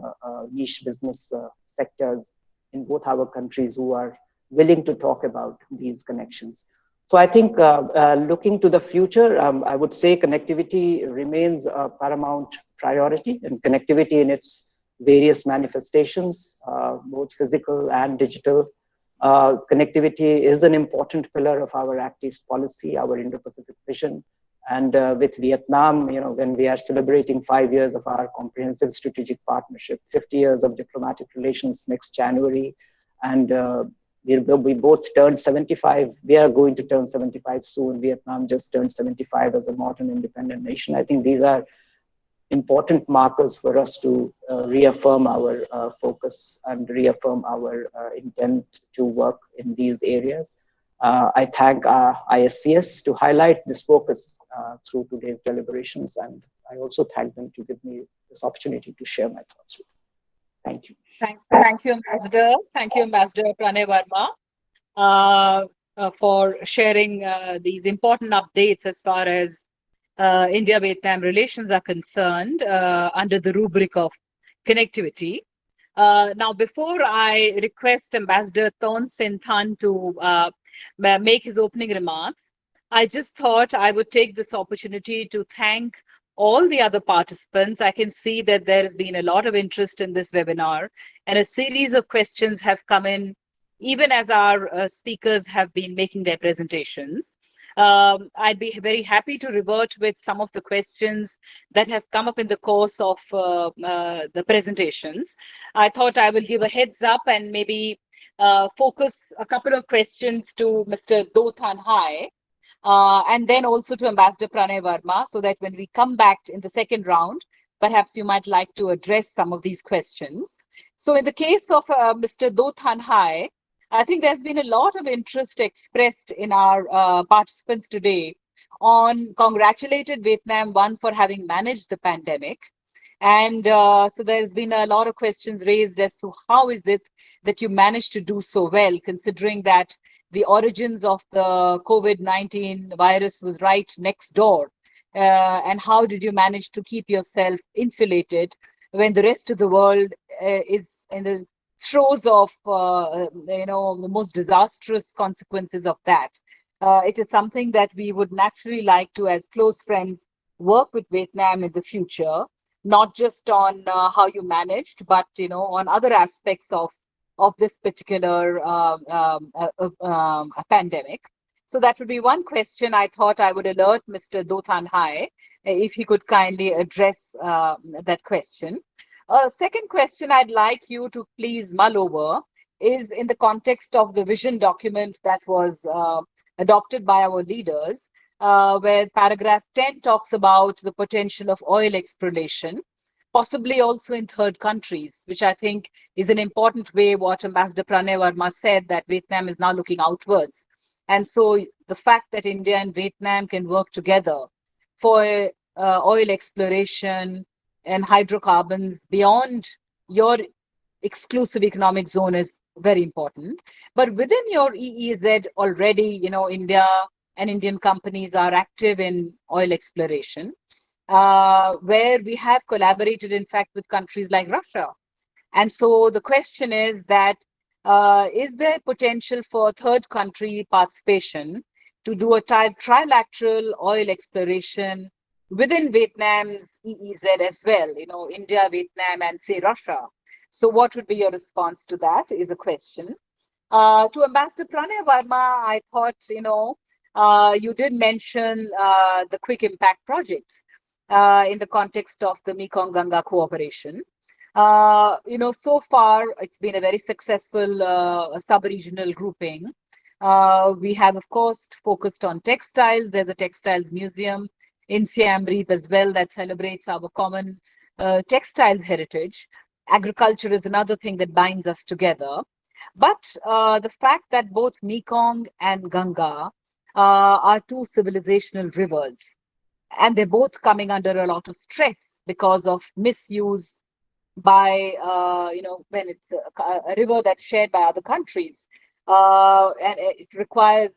niche business sectors in both our countries who are willing to talk about these connections. So I think looking to the future, I would say connectivity remains a paramount priority, and connectivity in its various manifestations, both physical and digital. Connectivity is an important pillar of our Act East policy, our Indo-Pacific vision. And with Vietnam, when we are celebrating 5 years of our comprehensive strategic partnership, 50 years of diplomatic relations next January, and we both turned 75. We are going to turn 75 soon. Vietnam just turned 75 as a modern independent nation. I think these are important markers for us to reaffirm our focus and reaffirm our intent to work in these areas. I thank ISCS to highlight this focus through today's deliberations, and I also thank them to give me this opportunity to share my thoughts with you. Thank you. Thank you, Ambassador. Thank you, Ambassador Pranay Verma, for sharing these important updates as far as India-Vietnam relations are concerned under the rubric of connectivity. Now, before I request Ambassador Ton Sen Than to make his opening remarks, I just thought I would take this opportunity to thank all the other participants. I can see that there has been a lot of interest in this webinar, and a series of questions have come in even as our speakers have been making their presentations. I'd be very happy to revert with some of the questions that have come up in the course of the presentations. I thought I will give a heads up and maybe focus a couple of questions to Mr. Do Than Hai, and then also to Ambassador Pranay Verma, so that when we come back in the second round, perhaps you might like to address some of these questions. So in the case of Mr. Do Than Hai, I think there's been a lot of interest expressed in our participants today on congratulated Vietnam, one, for having managed the pandemic. And so there's been a lot of questions raised as to how is it that you managed to do so well, considering that the origins of the COVID-19 virus was right next door. And how did you manage to keep yourself insulated when the rest of the world is in the throes of the most disastrous consequences of that? It is something that we would naturally like to, as close friends, work with Vietnam in the future, not just on how you managed, but on other aspects of this particular pandemic. So that would be one question I thought I would alert Mr. Do Than Hai if he could kindly address that question. Second question I'd like you to please mull over is in the context of the vision document that was adopted by our leaders, where paragraph 10 talks about the potential of oil exploration, possibly also in third countries, which I think is an important way what Ambassador Pranay Verma said, that Vietnam is now looking outwards. And so the fact that India and Vietnam can work together for oil exploration and hydrocarbons beyond your exclusive economic zone is very important. But within your EEZ already, India and Indian companies are active in oil exploration, where we have collaborated, in fact, with countries like Russia. And so the question is that, is there potential for third country participation to do a trilateral oil exploration within Vietnam's EEZ as well, India, Vietnam, and say Russia? So what would be your response to that is a question. To Ambassador Pranay Verma, I thought, you did mention the quick impact projects in the context of the Mekong Ganga cooperation. So far, it's been a very successful sub-regional grouping. We have, of course, focused on textiles. There's a textiles museum in Siam Reap as well that celebrates our common textiles heritage. Agriculture is another thing that binds us together. But the fact that both Mekong and Ganga are two civilizational rivers, and they're both coming under a lot of stress because of misuse by, when it's a river that's shared by other countries. And it requires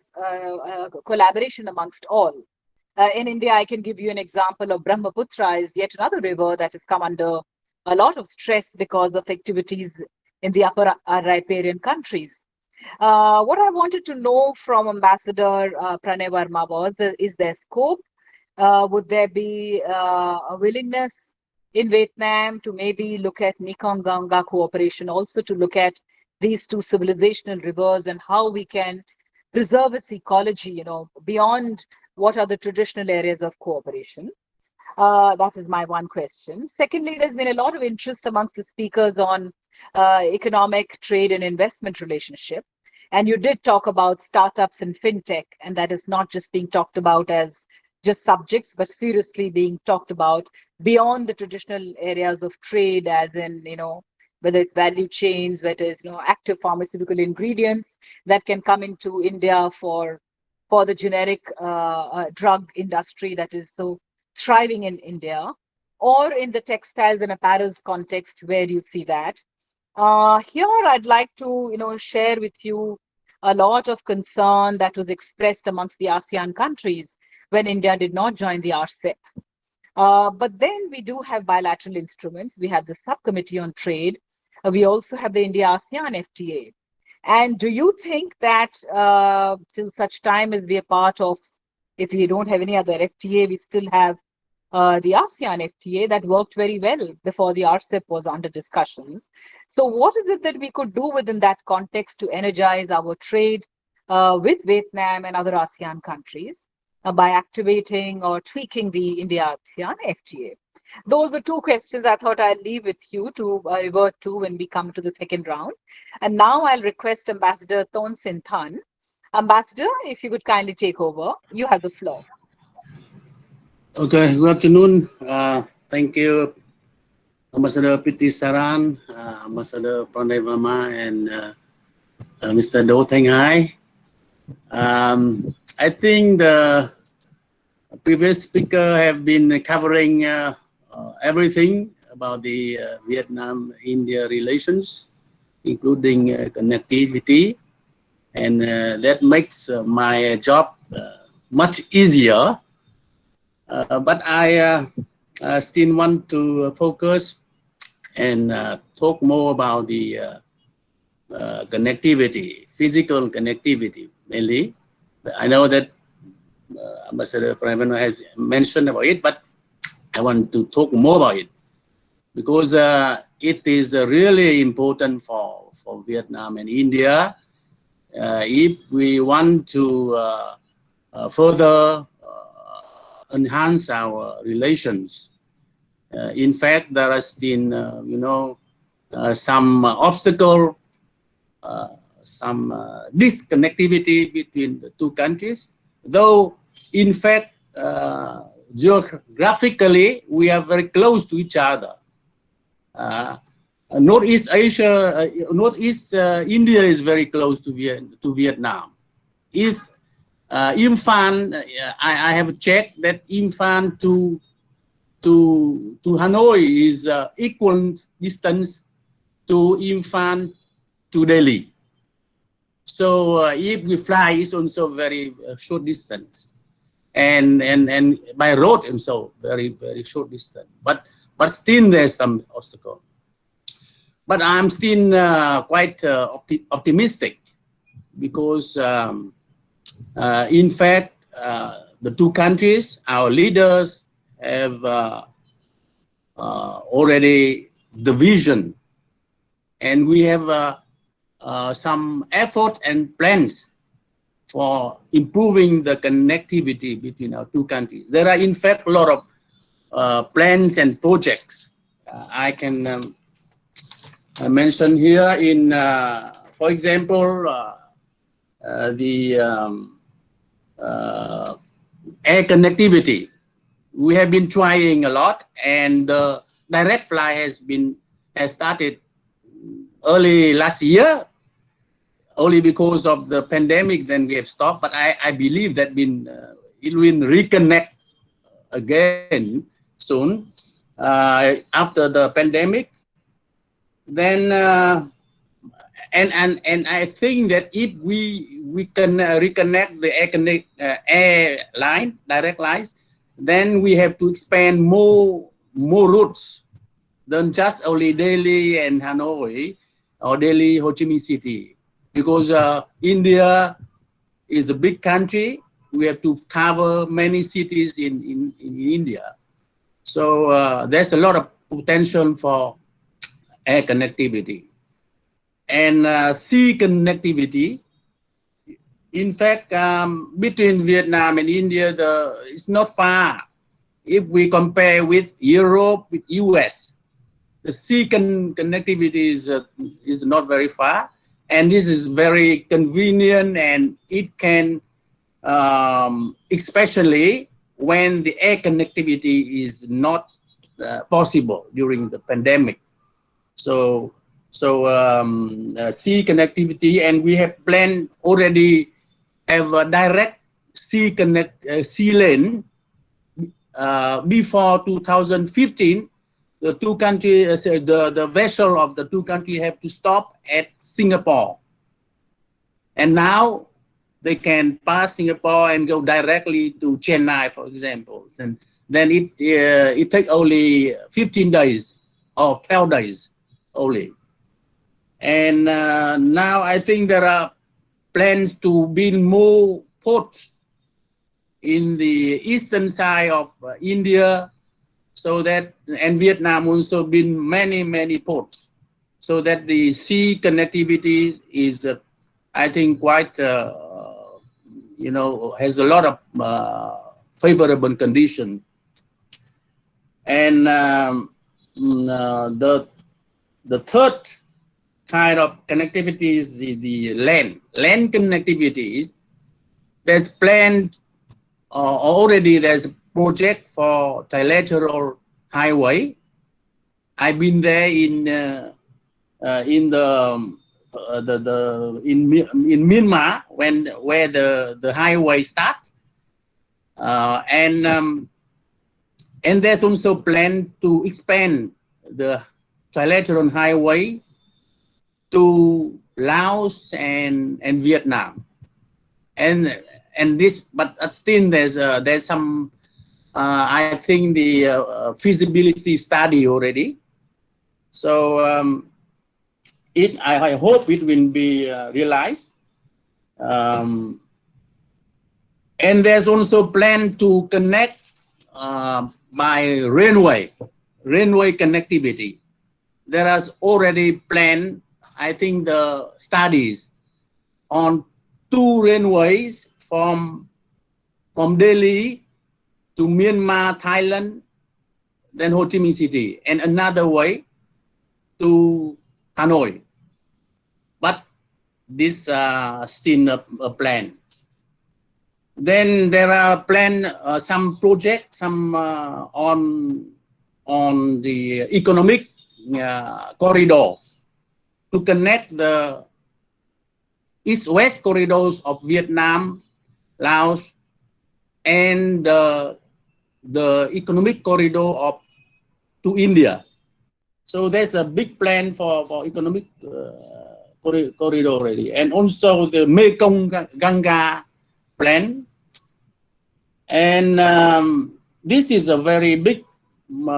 collaboration amongst all. In India, I can give you an example of Brahmaputra is yet another river that has come under a lot of stress because of activities in the upper riparian countries. What I wanted to know from Ambassador Pranay Verma was, is there scope? Would there be a willingness in Vietnam to maybe look at Mekong Ganga cooperation, also to look at these two civilizational rivers and how we can preserve its ecology, beyond what are the traditional areas of cooperation? That is my one question. Secondly, there's been a lot of interest amongst the speakers on economic, trade, and investment relationship. And you did talk about startups and fintech, and that is not just being talked about as just subjects, but seriously being talked about beyond the traditional areas of trade, as in, whether it's value chains, whether it's, active pharmaceutical ingredients that can come into India for the generic drug industry that is so thriving in India, or in the textiles and apparels context where you see that. Here, I'd like to, share with you a lot of concern that was expressed amongst the ASEAN countries when India did not join the RCEP. But then we do have bilateral instruments. We have the subcommittee on trade. We also have the India-ASEAN FTA. And do you think that till such time as we are part of, if we don't have any other FTA, we still have the ASEAN FTA that worked very well before the RCEP was under discussions. So what is it that we could do within that context to energize our trade with Vietnam and other ASEAN countries by activating or tweaking the India-ASEAN FTA? Those are two questions I thought I'll leave with you to revert to when we come to the second round. And now I'll request Ambassador Ton Sin Than. Ambassador, if you could kindly take over, you have the floor. Okay, good afternoon. Thank you, Ambassador Piti Saran, Ambassador Pranay Verma, and Mr. Do Theng Hai. I think the previous speaker have been covering everything about the Vietnam-India relations, including connectivity, and that makes my job much easier. But I still want to focus and talk more about the connectivity, physical connectivity mainly. I know that Ambassador Pranay has mentioned about it, but I want to talk more about it because it is really important for Vietnam and India if we want to further enhance our relations. In fact, there has been, some obstacle, some disconnectivity between the two countries. Though, in fact, geographically, we are very close to each other. Northeast Asia, Northeast India is very close to Vietnam. Imphan, I have checked that Imphan to Hanoi is equal distance to Imphan to Delhi. So if we fly, it's also very short distance, and by road and so very short distance. But still there's some obstacle. But I'm still quite optimistic because. In fact, the two countries, our leaders have already the vision and we have some effort and plans for improving the connectivity between our two countries. There are in fact a lot of plans and projects. I can mention here in, for example, the air connectivity. We have been trying a lot, and the direct flight has started early last year. Only because of the pandemic, then we have stopped. But I believe that it will reconnect again soon after the pandemic. Then and I think that if we can reconnect the airline direct lines, then we have to expand more routes than just only Delhi and Hanoi or Delhi, Ho Chi Minh City. Because India is a big country, we have to cover many cities in India. So there's a lot of potential for air connectivity. And sea connectivity, in fact, between Vietnam and India, it's not far. If we compare with Europe, with US, the sea connectivity is not very far. And this is very convenient, and it can, especially when the air connectivity is not possible during the pandemic. So sea connectivity, and we have planned already have a direct sea lane before 2015. The two countries, the vessel of the two countries have to stop at Singapore. And now they can pass Singapore and go directly to Chennai, for example. And then it takes only 15 days or 12 days only. And now I think there are plans to build more ports in the eastern side of India, so that, and Vietnam also been many ports, so that the sea connectivity is, I think, quite, has a lot of favorable condition. And the third kind of connectivity is the land connectivity. There's planned already. There's a project for trilateral highway. I've been there in Myanmar where the highway starts, and there's also plan to expand the trilateral highway to Laos and Vietnam, and this, but still there's some I think the feasibility study already. So I hope it will be realized. And there's also plan to connect by railway connectivity. There is already planned, I think, the studies on 2 railways from Delhi to Myanmar, Thailand, then Ho Chi Minh City, and another way to Hanoi. But this still a plan. Then there are some projects, some on the economic corridors to connect the east-west corridors of Vietnam, Laos, and the economic corridor to India. So there's a big plan for economic corridor already, and also the Mekong Ganga plan. And this is a very big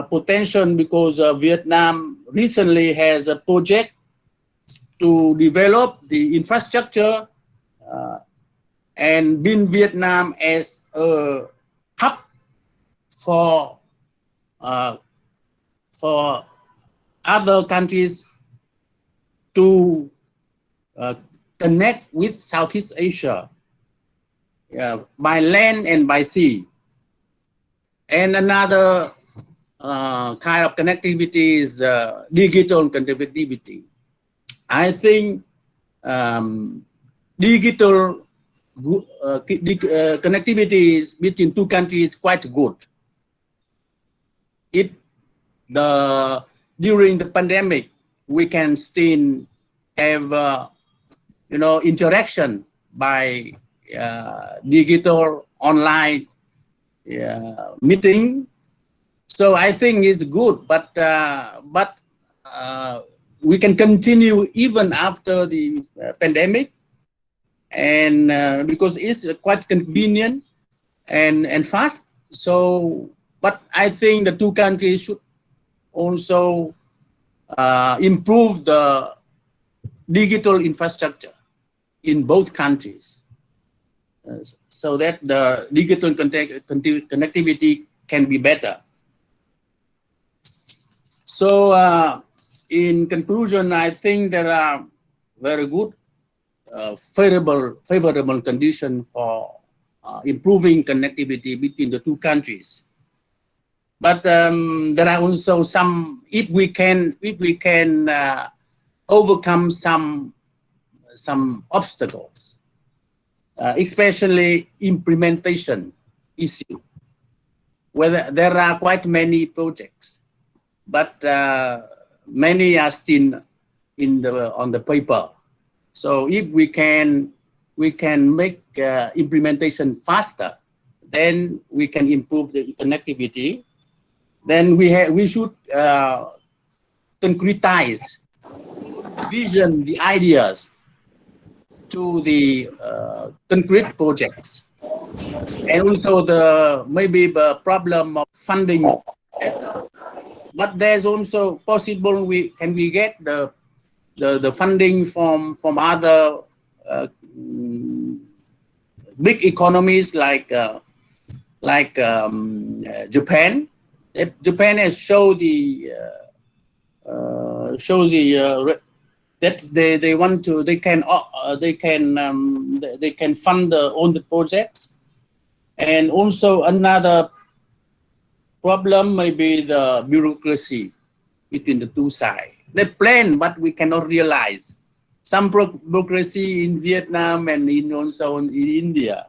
potential, because Vietnam recently has a project to develop the infrastructure and build Vietnam as a hub for other countries to connect with Southeast Asia by land and by sea. And another kind of connectivity is digital connectivity. I think digital connectivity between two countries is quite good. During the pandemic, we can still have interaction by digital online meeting. So I think it's good, but we can continue even after the pandemic, and because it's quite convenient and fast. So, but I think the two countries should also improve the digital infrastructure in both countries, so that the digital connectivity can be better. So in conclusion, I think there are very good favorable conditions for improving connectivity between the two countries. But there are also some, if we can overcome some obstacles, especially implementation issue, whether there are quite many projects, but many are still on the paper. So if we can make implementation faster, then we can improve the connectivity. Then we should concretize the vision, the ideas to the concrete projects, and also maybe the problem of funding. But there's also possible we get the funding from other big economies like Japan. Japan has shown that they can fund all the projects. And also another problem may be the bureaucracy between the two sides. They plan, but we cannot realize. Some bureaucracy in Vietnam and also in India.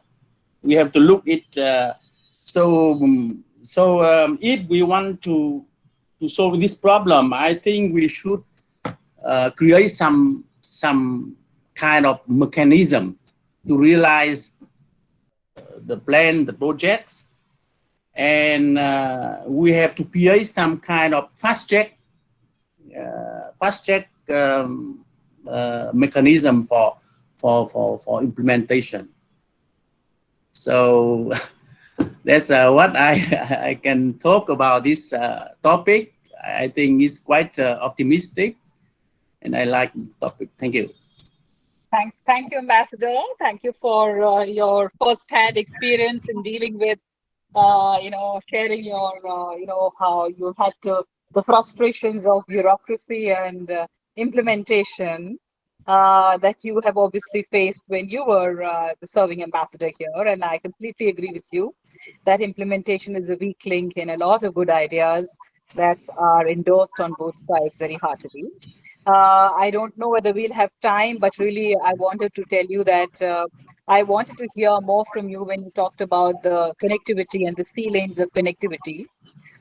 We have to look at so if we want to solve this problem, I think we should create some kind of mechanism to realize the plan, the projects, and we have to create some kind of fast check mechanism for implementation. So that's what I can talk about this topic. I think it's quite optimistic, and I like the topic. Thank you. Thank you, Ambassador. Thank you for your first-hand experience in dealing with, sharing your, how you had the frustrations of bureaucracy and implementation that you have obviously faced when you were the serving ambassador here. And I completely agree with you that implementation is a weak link in a lot of good ideas that are endorsed on both sides very heartily. I don't know whether we'll have time, but really I wanted to tell you that I wanted to hear more from you when you talked about the connectivity and the sea lanes of connectivity.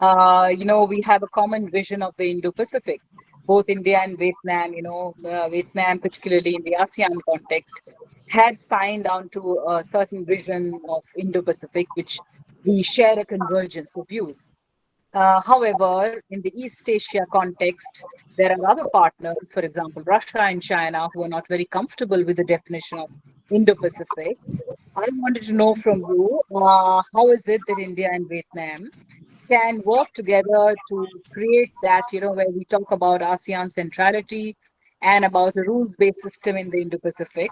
We have a common vision of the Indo-Pacific, both India and Vietnam, Vietnam, particularly in the ASEAN context, had signed on to a certain vision of Indo-Pacific, which we share a convergence of views. However, in the East Asia context, there are other partners, for example, Russia and China, who are not very comfortable with the definition of Indo-Pacific. I wanted to know from you, how is it that India and Vietnam can work together to create that, where we talk about ASEAN centrality and about a rules-based system in the Indo-Pacific.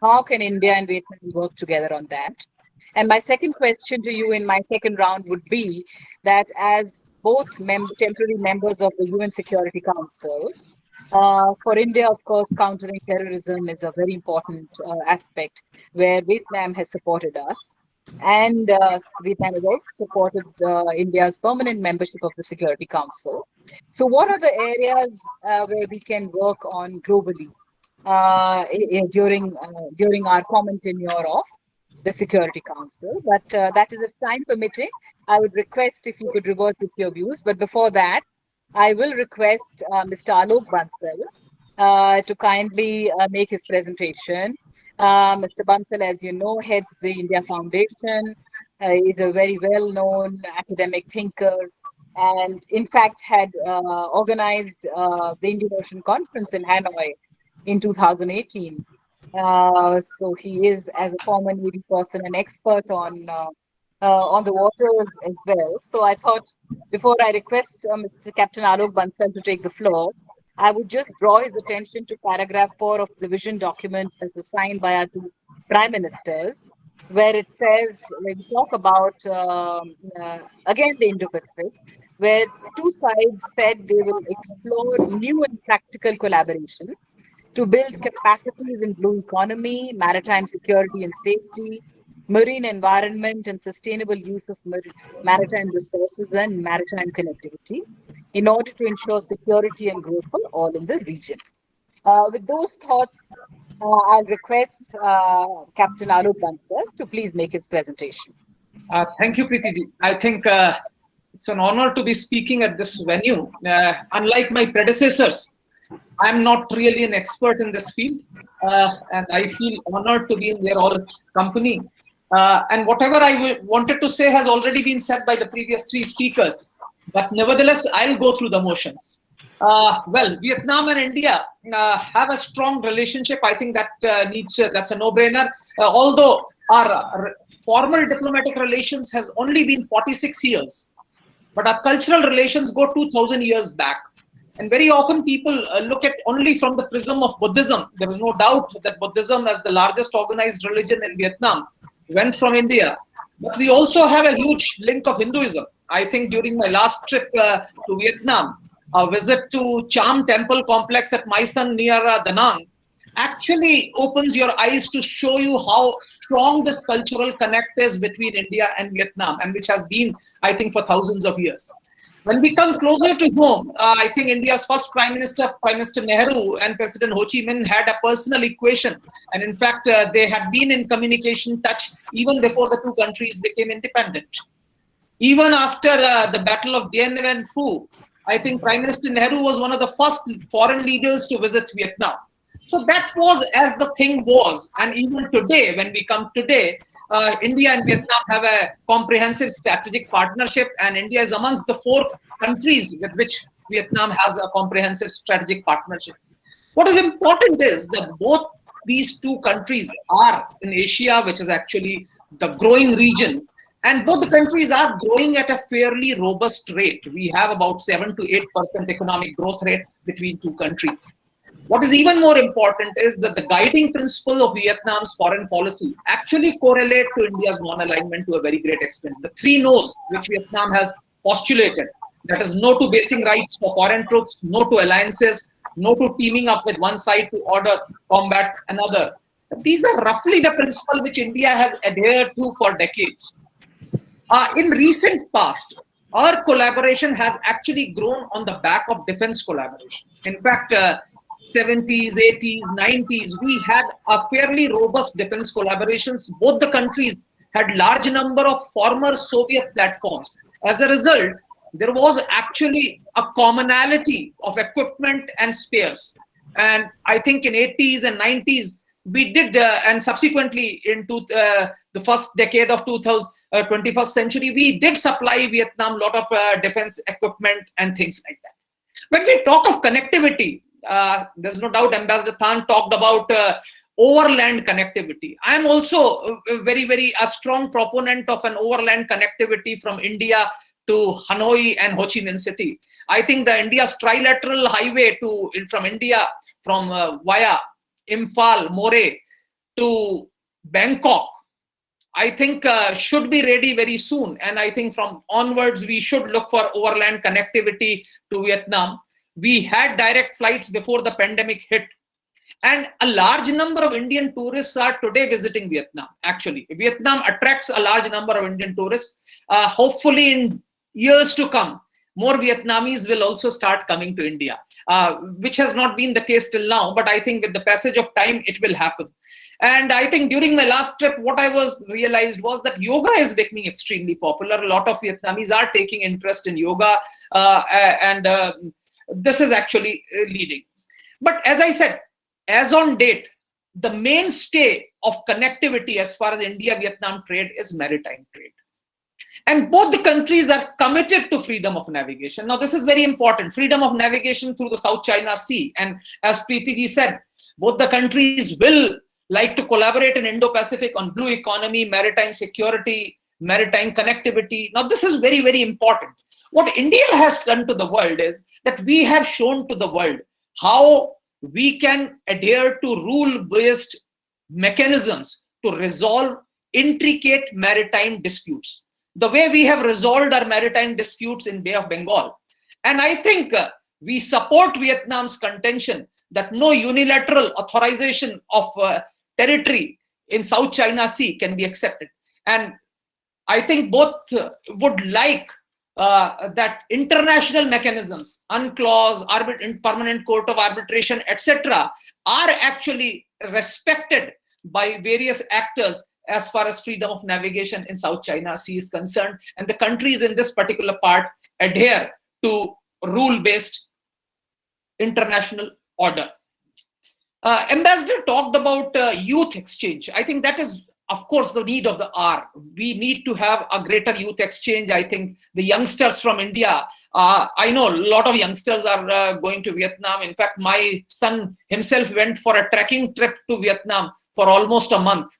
How can India and Vietnam work together on that? And my second question to you in my second round would be that as both temporary members of the UN Security Council, For India, of course, countering terrorism is a very important aspect where Vietnam has supported us. And Vietnam has also supported India's permanent membership of the Security Council. So, what are the areas where we can work on globally during our common tenure of the Security Council? But that is, if time permitting, I would request if you could revert with your views. But before that, I will request Mr. Alok Bansal to kindly make his presentation. Mr. Bansal, as you know, heads the India Foundation, is a very well-known academic thinker, and in fact had organized the Indian Ocean Conference in Hanoi in 2018. So he is, as a former Navy person, an expert on the waters as well. So I thought, before I request Mr. Captain Alok Bansal to take the floor, I would just draw his attention to paragraph 4 of the vision document that was signed by our two prime ministers, where it says, when we talk about, again, the Indo-Pacific, where two sides said they will explore new and practical collaboration to build capacities in blue economy, maritime security and safety, marine environment and sustainable use of maritime resources and maritime connectivity in order to ensure security and growth for all in the region. With those thoughts, I'll request Captain Alok Bansal to please make his presentation. Thank you, Preeti ji. I think it's an honor to be speaking at this venue. Unlike my predecessors, I'm not really an expert in this field, and I feel honored to be in their all company. And whatever I wanted to say has already been said by the previous three speakers, but nevertheless, I'll go through the motions. Well, Vietnam and India have a strong relationship. I think that that's a no-brainer. Although our formal diplomatic relations has only been 46 years, but our cultural relations go 2,000 years back. And very often people look at only from the prism of Buddhism. There is no doubt that Buddhism, as the largest organized religion in Vietnam, went from India. But we also have a huge link of Hinduism. I think during my last trip to Vietnam, a visit to Cham temple complex at Mai Son near Da Nang actually opens your eyes to show you how strong this cultural connect is between India and Vietnam, and which has been, I think, for thousands of years. When we come closer to home, I think India's first Prime Minister Nehru, and President Ho Chi Minh had a personal equation. And in fact, they had been in communication touch even before the two countries became independent. Even after the Battle of Dien Bien Phu, I think Prime Minister Nehru was one of the first foreign leaders to visit Vietnam. So that was as the thing was. And even today, when we come today, India and Vietnam have a comprehensive strategic partnership, and India is amongst the 4 countries with which Vietnam has a comprehensive strategic partnership. What is important is that both these two countries are in Asia, which is actually the growing region, and both the countries are growing at a fairly robust rate. We have about 7 to 8% economic growth rate between two countries. What is even more important is that the guiding principle of Vietnam's foreign policy actually correlate to India's non-alignment to a very great extent. The 3 no's which Vietnam has postulated, that is no to basing rights for foreign troops, no to alliances, no to teaming up with one side to order combat another. These are roughly the principle which India has adhered to for decades. In recent past, our collaboration has actually grown on the back of defense collaboration. In fact, 70s, 80s, 90s, we had a fairly robust defense collaborations. Both the countries had large number of former Soviet platforms. As a result, there was actually a commonality of equipment and spares. And I think in 80s and 90s, we did, and subsequently into the first decade of 21st century, we did supply Vietnam a lot of defense equipment and things like that. When we talk of connectivity, there's no doubt Ambassador Than talked about overland connectivity. I am also very a strong proponent of an overland connectivity from India to Hanoi and Ho Chi Minh City. I think the India's trilateral highway from India, from via Imphal, Moreh to Bangkok, I think should be ready very soon. And I think from onwards, we should look for overland connectivity to Vietnam. We had direct flights before the pandemic hit. And a large number of Indian tourists are today visiting Vietnam. Actually, Vietnam attracts a large number of Indian tourists. Hopefully, in years to come, more Vietnamese will also start coming to India, which has not been the case till now. But I think with the passage of time, it will happen. And I think during my last trip, what I realized was that yoga is becoming extremely popular. A lot of Vietnamese are taking interest in yoga, and this is actually leading. But as I said, as on date, the mainstay of connectivity as far as India-Vietnam trade is maritime trade. And both the countries are committed to freedom of navigation. Now, this is very important. Freedom of navigation through the South China Sea. And as Preeti said, both the countries will like to collaborate in Indo-Pacific on blue economy, maritime security, maritime connectivity. Now, this is very, very important. What India has done to the world is that we have shown to the world how we can adhere to rule-based mechanisms to resolve intricate maritime disputes. The way we have resolved our maritime disputes in Bay of Bengal. And I think we support Vietnam's contention that no unilateral authorization of territory in South China Sea can be accepted. And I think both would like that international mechanisms, UNCLOS, Permanent Court of Arbitration, etc., are actually respected by various actors as far as freedom of navigation in South China Sea is concerned. And the countries in this particular part adhere to rule-based international order. Ambassador talked about youth exchange. I think that is, of course, the need of the hour. We need to have a greater youth exchange. I think the youngsters from India, I know a lot of youngsters are going to Vietnam. In fact, my son himself went for a trekking trip to Vietnam for almost a month.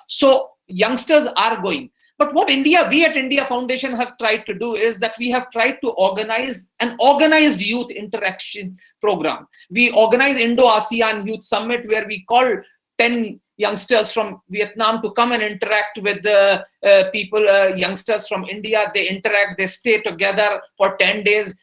So youngsters are going. But what we at India Foundation have tried to do is that we have tried to organize an organized youth interaction program. We organize Indo-ASEAN Youth Summit, where we call 10 youngsters from Vietnam to come and interact with the people, youngsters from India. They interact, they stay together for 10 days,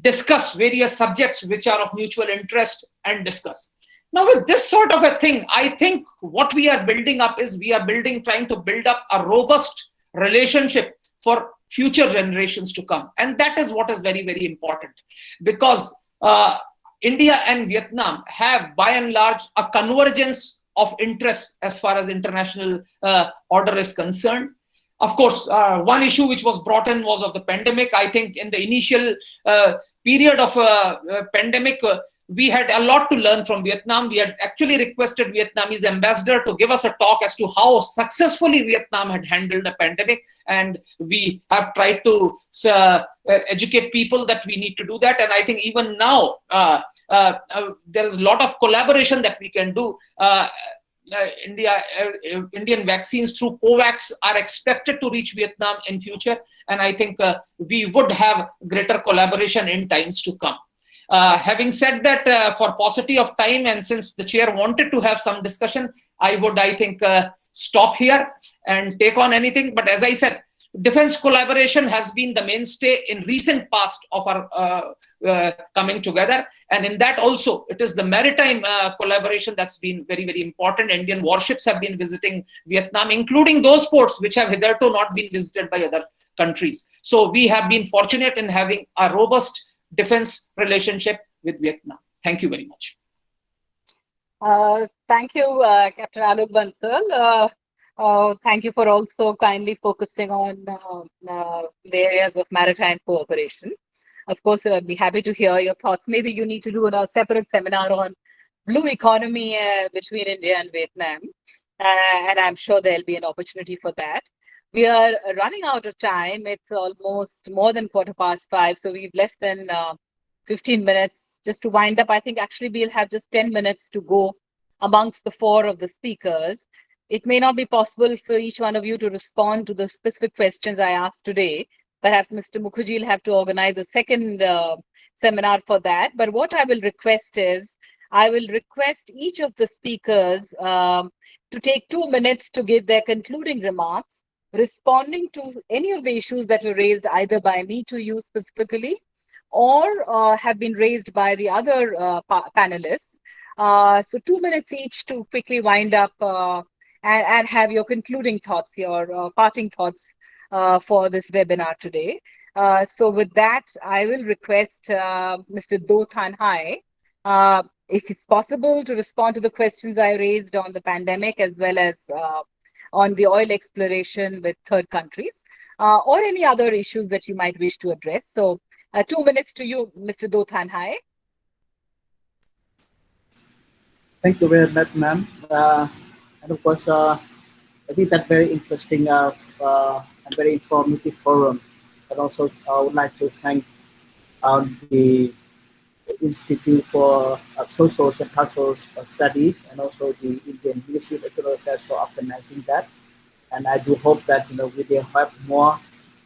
discuss various subjects which are of mutual interest and discuss. Now, with this sort of a thing, I think what we are building up is trying to build up a robust relationship for future generations to come. And that is what is very, very important, because India and Vietnam have, by and large, a convergence of interests as far as international order is concerned. Of course, one issue which was brought in was of the pandemic. I think in the initial period of pandemic, we had a lot to learn from Vietnam. We had actually requested Vietnamese ambassador to give us a talk as to how successfully Vietnam had handled the pandemic. And we have tried to educate people that we need to do that. And I think even now, there is a lot of collaboration that we can do. Indian vaccines through COVAX are expected to reach Vietnam in future. And I think we would have greater collaboration in times to come. Having said that, for paucity of time, and since the chair wanted to have some discussion, I would, I think, stop here and take on anything. But as I said, defense collaboration has been the mainstay in recent past of our coming together. And in that also, it is the maritime collaboration that's been very, very important. Indian warships have been visiting Vietnam, including those ports which have hitherto not been visited by other countries. So we have been fortunate in having a robust defense relationship with Vietnam. Thank you very much. Thank you, Captain Alok Bansal. Thank you for also kindly focusing on the areas of maritime cooperation. Of course, I'd be happy to hear your thoughts. Maybe you need to do a separate seminar on blue economy between India and Vietnam. And I'm sure there'll be an opportunity for that. We are running out of time. It's almost more than 5:15, so we've less than 15 minutes just to wind up. I think actually we'll have just 10 minutes to go amongst the four of the speakers. It may not be possible for each one of you to respond to the specific questions I asked today. Perhaps Mr. Mukherjee will have to organize a second seminar for that. But what I will request is, I will request each of the speakers to take 2 minutes to give their concluding remarks, responding to any of the issues that were raised either by me to you specifically, or have been raised by the other panelists. So 2 minutes each to quickly wind up and have your concluding thoughts, your parting thoughts for this webinar today. So with that, I will request Mr. Do Than Hai, if it's possible, to respond to the questions I raised on the pandemic as well as on the oil exploration with third countries, or any other issues that you might wish to address. So 2 minutes to you, Mr. Do Than Hai. Thank you very much, ma'am. And of course, I think that's very interesting and very informative forum. And also, I would like to thank the Institute for Social and Cultural Studies and also the Indian Ministry of External Affairs for organizing that. And I do hope that we will have more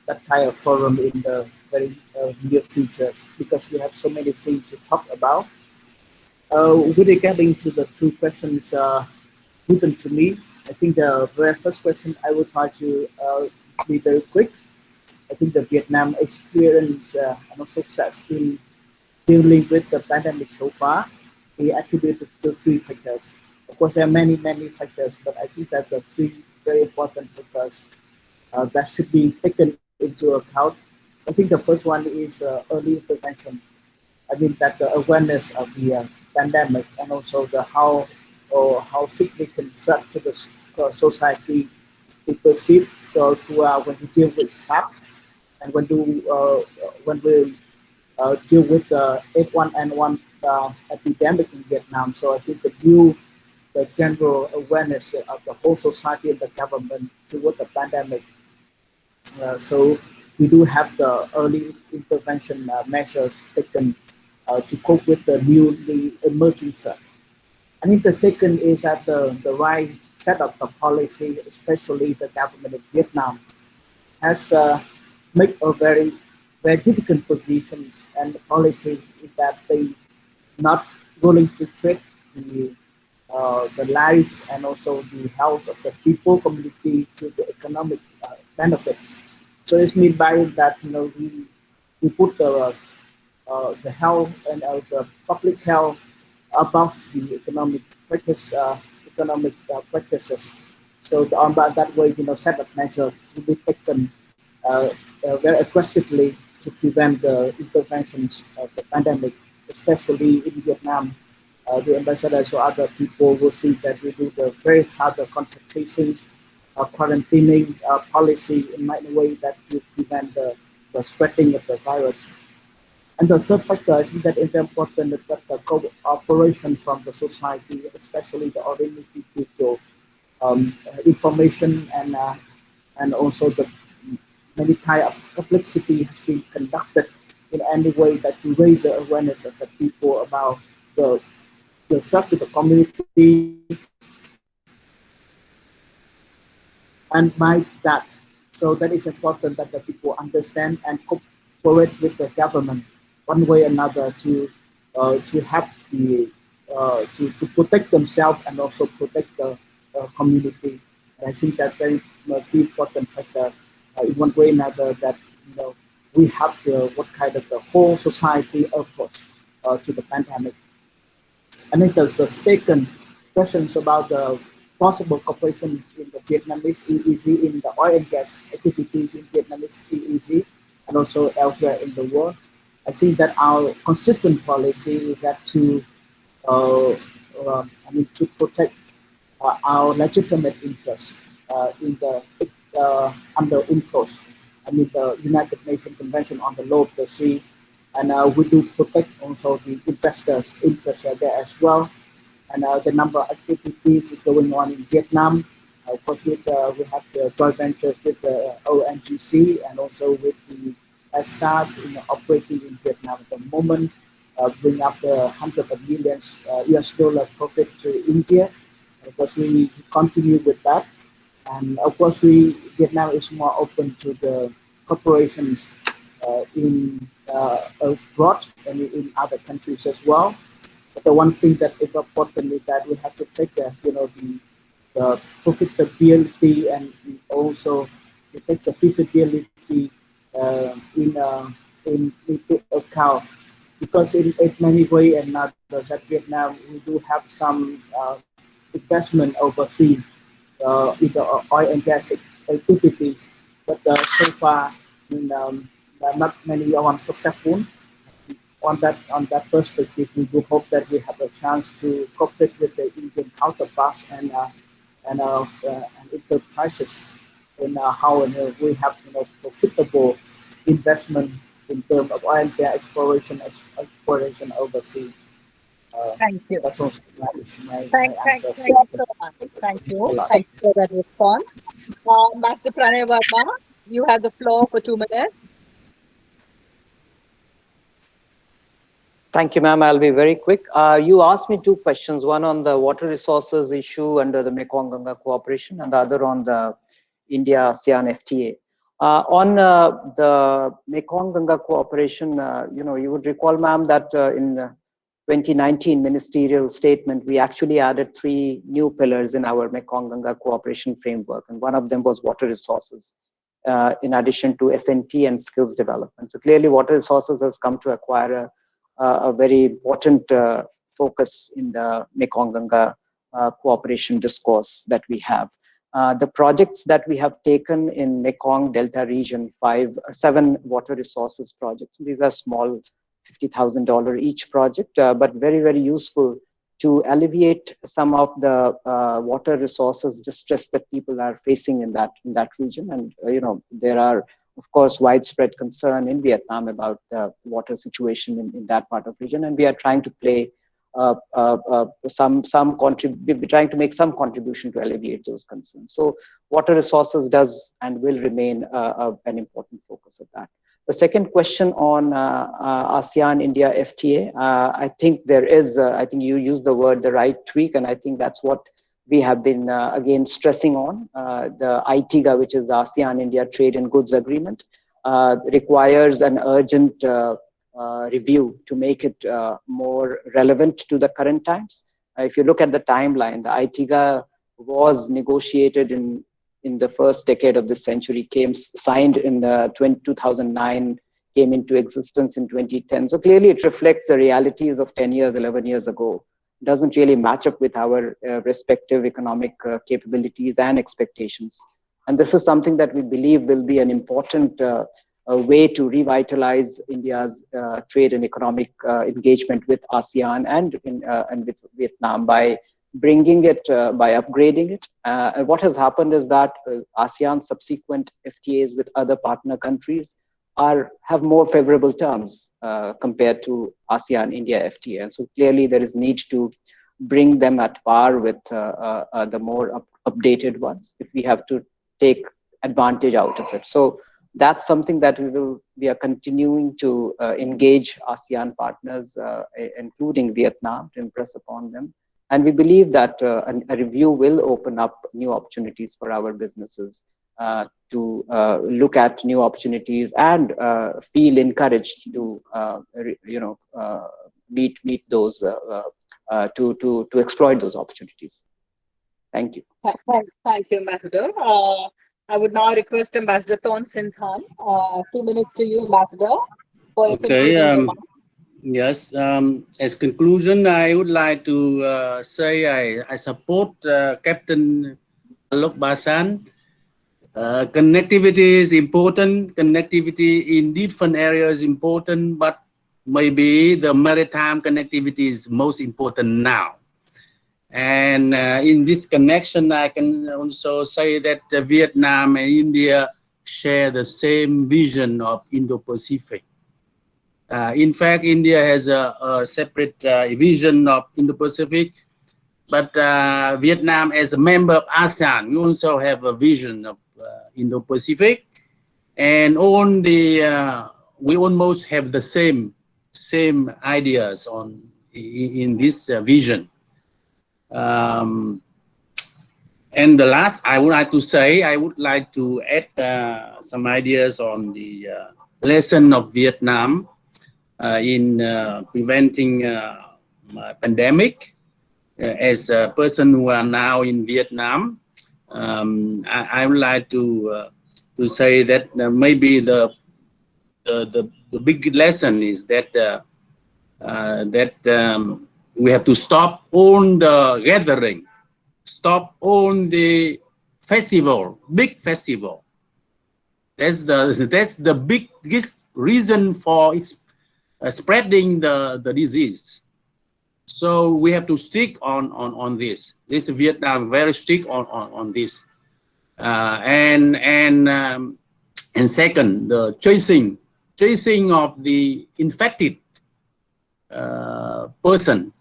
that type of forum in the very near future, because we have so many things to talk about. With regarding to the two questions given to me, I think the very first question I will try to be very quick. I think the Vietnam experience and also success in dealing with the pandemic so far, we attributed to three factors. Of course, there are many, many factors, but I think that the three very important factors that should be taken into account. I think the first one is early intervention. I mean that the awareness of the pandemic and also the how significant threat to the society we perceive. So when we deal with SARS and when we deal with the H1N1 epidemic in Vietnam. So I think the general awareness of the whole society and the government toward the pandemic. So we do have the early intervention measures taken to cope with the newly emerging threat. I think the second is that the right set of the policy, especially the government of Vietnam, has made a very difficult positions and policy is that they not willing to treat the life and also the health of the people community to the economic benefits. So it's mean by that we put the health and the public health above the economic practices. So on that way, set of measures will be taken very aggressively to prevent the interventions of the pandemic, especially in Vietnam. The ambassadors or other people will see that we do the very hard contact tracing, quarantining policy in a way that to prevent the spreading of the virus. And the third factor, I think that is important that the cooperation from the society, especially the ordinary people, information and also the many type of complexity has been conducted in any way that to raise the awareness of the people about the threat to the community and by that. So that is important that the people understand and cooperate with the government one way or another to have the to protect themselves and also protect the community. And I think that very important factor in one way or another that we have what kind of the whole society approach to the pandemic. I think there's a second questions about the possible cooperation in the Vietnamese EEZ in the oil and gas activities in Vietnamese EEZ and also elsewhere in the world. I think that our consistent policy is that to to protect our legitimate interests in the under UNCLOS, the United Nations Convention on the Law of the Sea, and we do protect also the investors' interests there as well. And the number of activities is going on in Vietnam. Of course, we have the joint ventures with the ONGC and also with the ISCS operating in Vietnam at the moment, bring up the hundreds of millions US dollar profit to India. Of course, we continue with that. And of course, Vietnam is more open to the corporations in abroad and in other countries as well. But the one thing that is important is that we have to take the profitability and also to take the feasibility in into account, because in many ways and others at Vietnam we do have some investment overseas in the oil and gas activities, but so far not many are successful. On that perspective, we do hope that we have a chance to cooperate with the Indian counterparts and enterprises in how we have profitable investment in terms of oil and gas exploration overseas. Thank you. That's also my Thank answer. you so much. Thank you. Thank you for that response. Master Pranay Verma, you have the floor for 2 minutes. Thank you, ma'am. I'll be very quick. You asked me two questions, one on the water resources issue under the Mekong-Ganga cooperation and the other on the India-ASEAN FTA. On the Mekong-Ganga cooperation, you would recall, ma'am, that in 2019 ministerial statement, we actually added 3 new pillars in our Mekong-Ganga cooperation framework, and one of them was water resources, in addition to SNT and skills development. So clearly, water resources has come to acquire a very important focus in the Mekong-Ganga cooperation discourse that we have. The projects that we have taken in Mekong Delta region, 7 water resources projects. These are small, $50,000 each project, but very, very useful to alleviate some of the water resources distress that people are facing in that region. And there are, of course, widespread concern in Vietnam about the water situation in that part of the region, and we are trying to play we're trying to make some contribution to alleviate those concerns. So water resources does and will remain an important focus of that. The second question on ASEAN-India FTA, I think there is, I think you used the word the right tweak, and I think that's what we have been, again, stressing on. The ITIGA, which is the ASEAN-India Trade and Goods Agreement, requires an urgent review to make it more relevant to the current times. If you look at the timeline, the ITIGA was negotiated in the first decade of this century, signed in 2009, came into existence in 2010. So clearly it reflects the realities of 10 years, 11 years ago. It doesn't really match up with our respective economic capabilities and expectations. And this is something that we believe will be an important way to revitalize India's trade and economic engagement with ASEAN and with Vietnam by bringing it, by upgrading it. And what has happened is that ASEAN subsequent FTAs with other partner countries have more favorable terms compared to ASEAN-India FTA. And so clearly there is need to bring them at par with the more updated ones if we have to take advantage out of it. So that's something that we are continuing to engage ASEAN partners, including Vietnam, to impress upon them. And we believe that a review will open up new opportunities for our businesses to look at new opportunities and feel encouraged to meet those to exploit those opportunities. Thank you. Thank you, Ambassador. I would now request Ambassador Thorn Sinthan. 2 minutes to you, Ambassador, for your concluding remarks. Yes, as conclusion, I would like to say I support Captain Alok Basan. Connectivity is important. Connectivity in different areas is important, but maybe the maritime connectivity is most important now. And in this connection, I can also say that Vietnam and India share the same vision of Indo-Pacific. In fact, India has a separate vision of Indo-Pacific, but Vietnam, as a member of ASEAN, we also have a vision of Indo-Pacific, and we almost have the same ideas in this vision. And the last, I would like to add some ideas on the lesson of Vietnam in preventing pandemic. As a person who are now in Vietnam, I would like to say that maybe the big lesson is that we have to stop all the gathering, stop all the festival, big festival. That's the biggest reason for spreading the disease. So we have to stick on this. This Vietnam very strict on this. And second, the tracing of the infected person.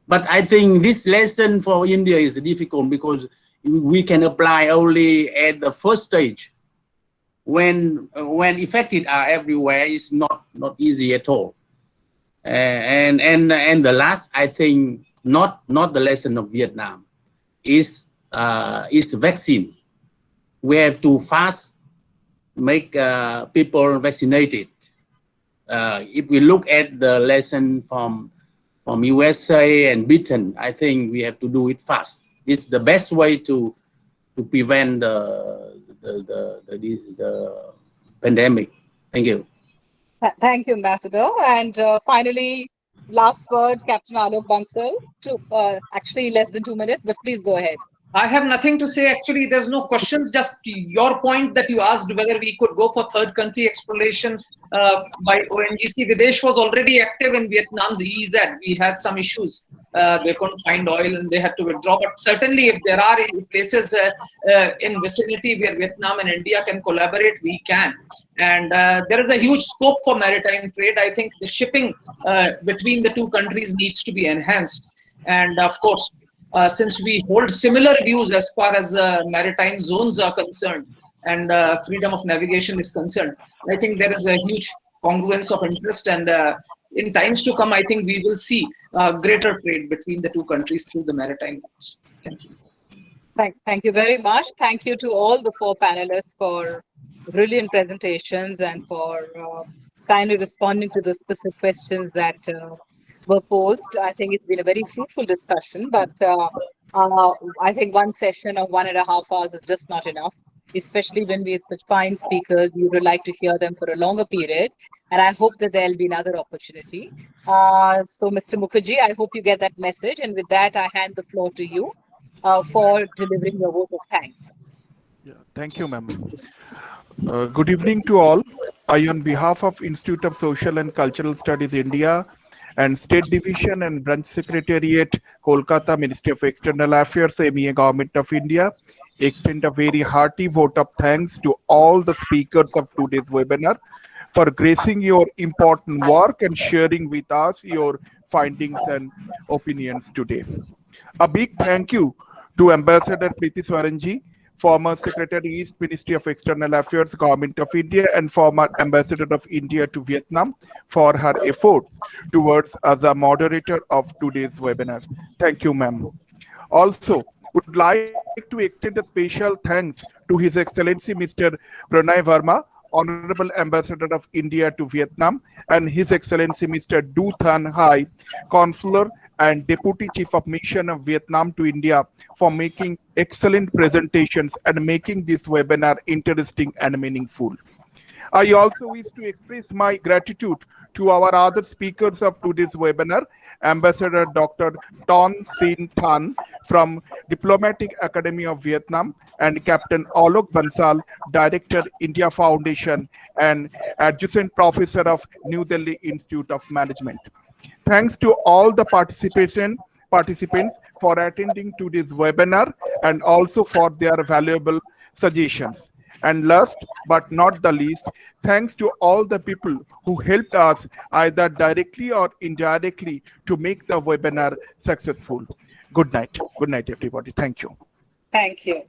But I think this lesson for India is difficult because we can apply only at the first stage. When affected are everywhere, it's not easy at all. And the last, I think, not the lesson of Vietnam is vaccine. We have to fast make people vaccinated. If we look at the lesson from USA and Britain, I think we have to do it fast. It's the best way to prevent the pandemic. Thank you. Thank you, Ambassador. And finally, last word, Captain Alok Bansal. Actually, less than 2 minutes, but please go ahead. I have nothing to say. Actually, there's no questions. Just your point that you asked whether we could go for third country exploration by ONGC. Videsh was already active in Vietnam's EEZ. We had some issues. They couldn't find oil and they had to withdraw. But certainly, if there are places in vicinity where Vietnam and India can collaborate, we can. And there is a huge scope for maritime trade. I think the shipping between the two countries needs to be enhanced. And of course, since we hold similar views as far as maritime zones are concerned and freedom of navigation is concerned, I think there is a huge congruence of interest, and in times to come, I think we will see greater trade between the two countries through the maritime routes. Thank you. Thank you very much. Thank you to all the 4 panelists for brilliant presentations and for kindly responding to the specific questions that were posed. I think it's been a very fruitful discussion, but I think one session of 1.5 hours is just not enough, especially when we have such fine speakers. We would like to hear them for a longer period, and I hope that there'll be another opportunity. So, Mr. Mukherjee, I hope you get that message, and with that, I hand the floor to you for delivering your vote of thanks. Yeah, thank you, ma'am. Good evening to all. I, on behalf of Institute of Social and Cultural Studies, India, and State Division and Branch Secretariat, Kolkata, Ministry of External Affairs, MEA Government of India, extend a very hearty vote of thanks to all the speakers of today's webinar for gracing your important work and sharing with us your findings and opinions today. A big thank you to Ambassador Preeti Swaranji, former Secretary, East Ministry of External Affairs, Government of India, and former Ambassador of India to Vietnam, for her efforts towards as a moderator of today's webinar. Thank you, ma'am. Also, would like to extend a special thanks to His Excellency Mr. Pranay Verma, Honorable Ambassador of India to Vietnam, and His Excellency Mr. Du Thanh Hai, Consular and Deputy Chief of Mission of Vietnam to India, for making excellent presentations and making this webinar interesting and meaningful. I also wish to express my gratitude to our other speakers of today's webinar, Ambassador Dr. Ton Sin Than from Diplomatic Academy of Vietnam, and Captain Alok Bansal, Director, India Foundation, and Adjunct Professor of New Delhi Institute of Management. Thanks to all the participants for attending today's webinar and also for their valuable suggestions. And last but not the least, thanks to all the people who helped us either directly or indirectly to make the webinar successful. Good night. Good night, everybody. Thank you. Thank you.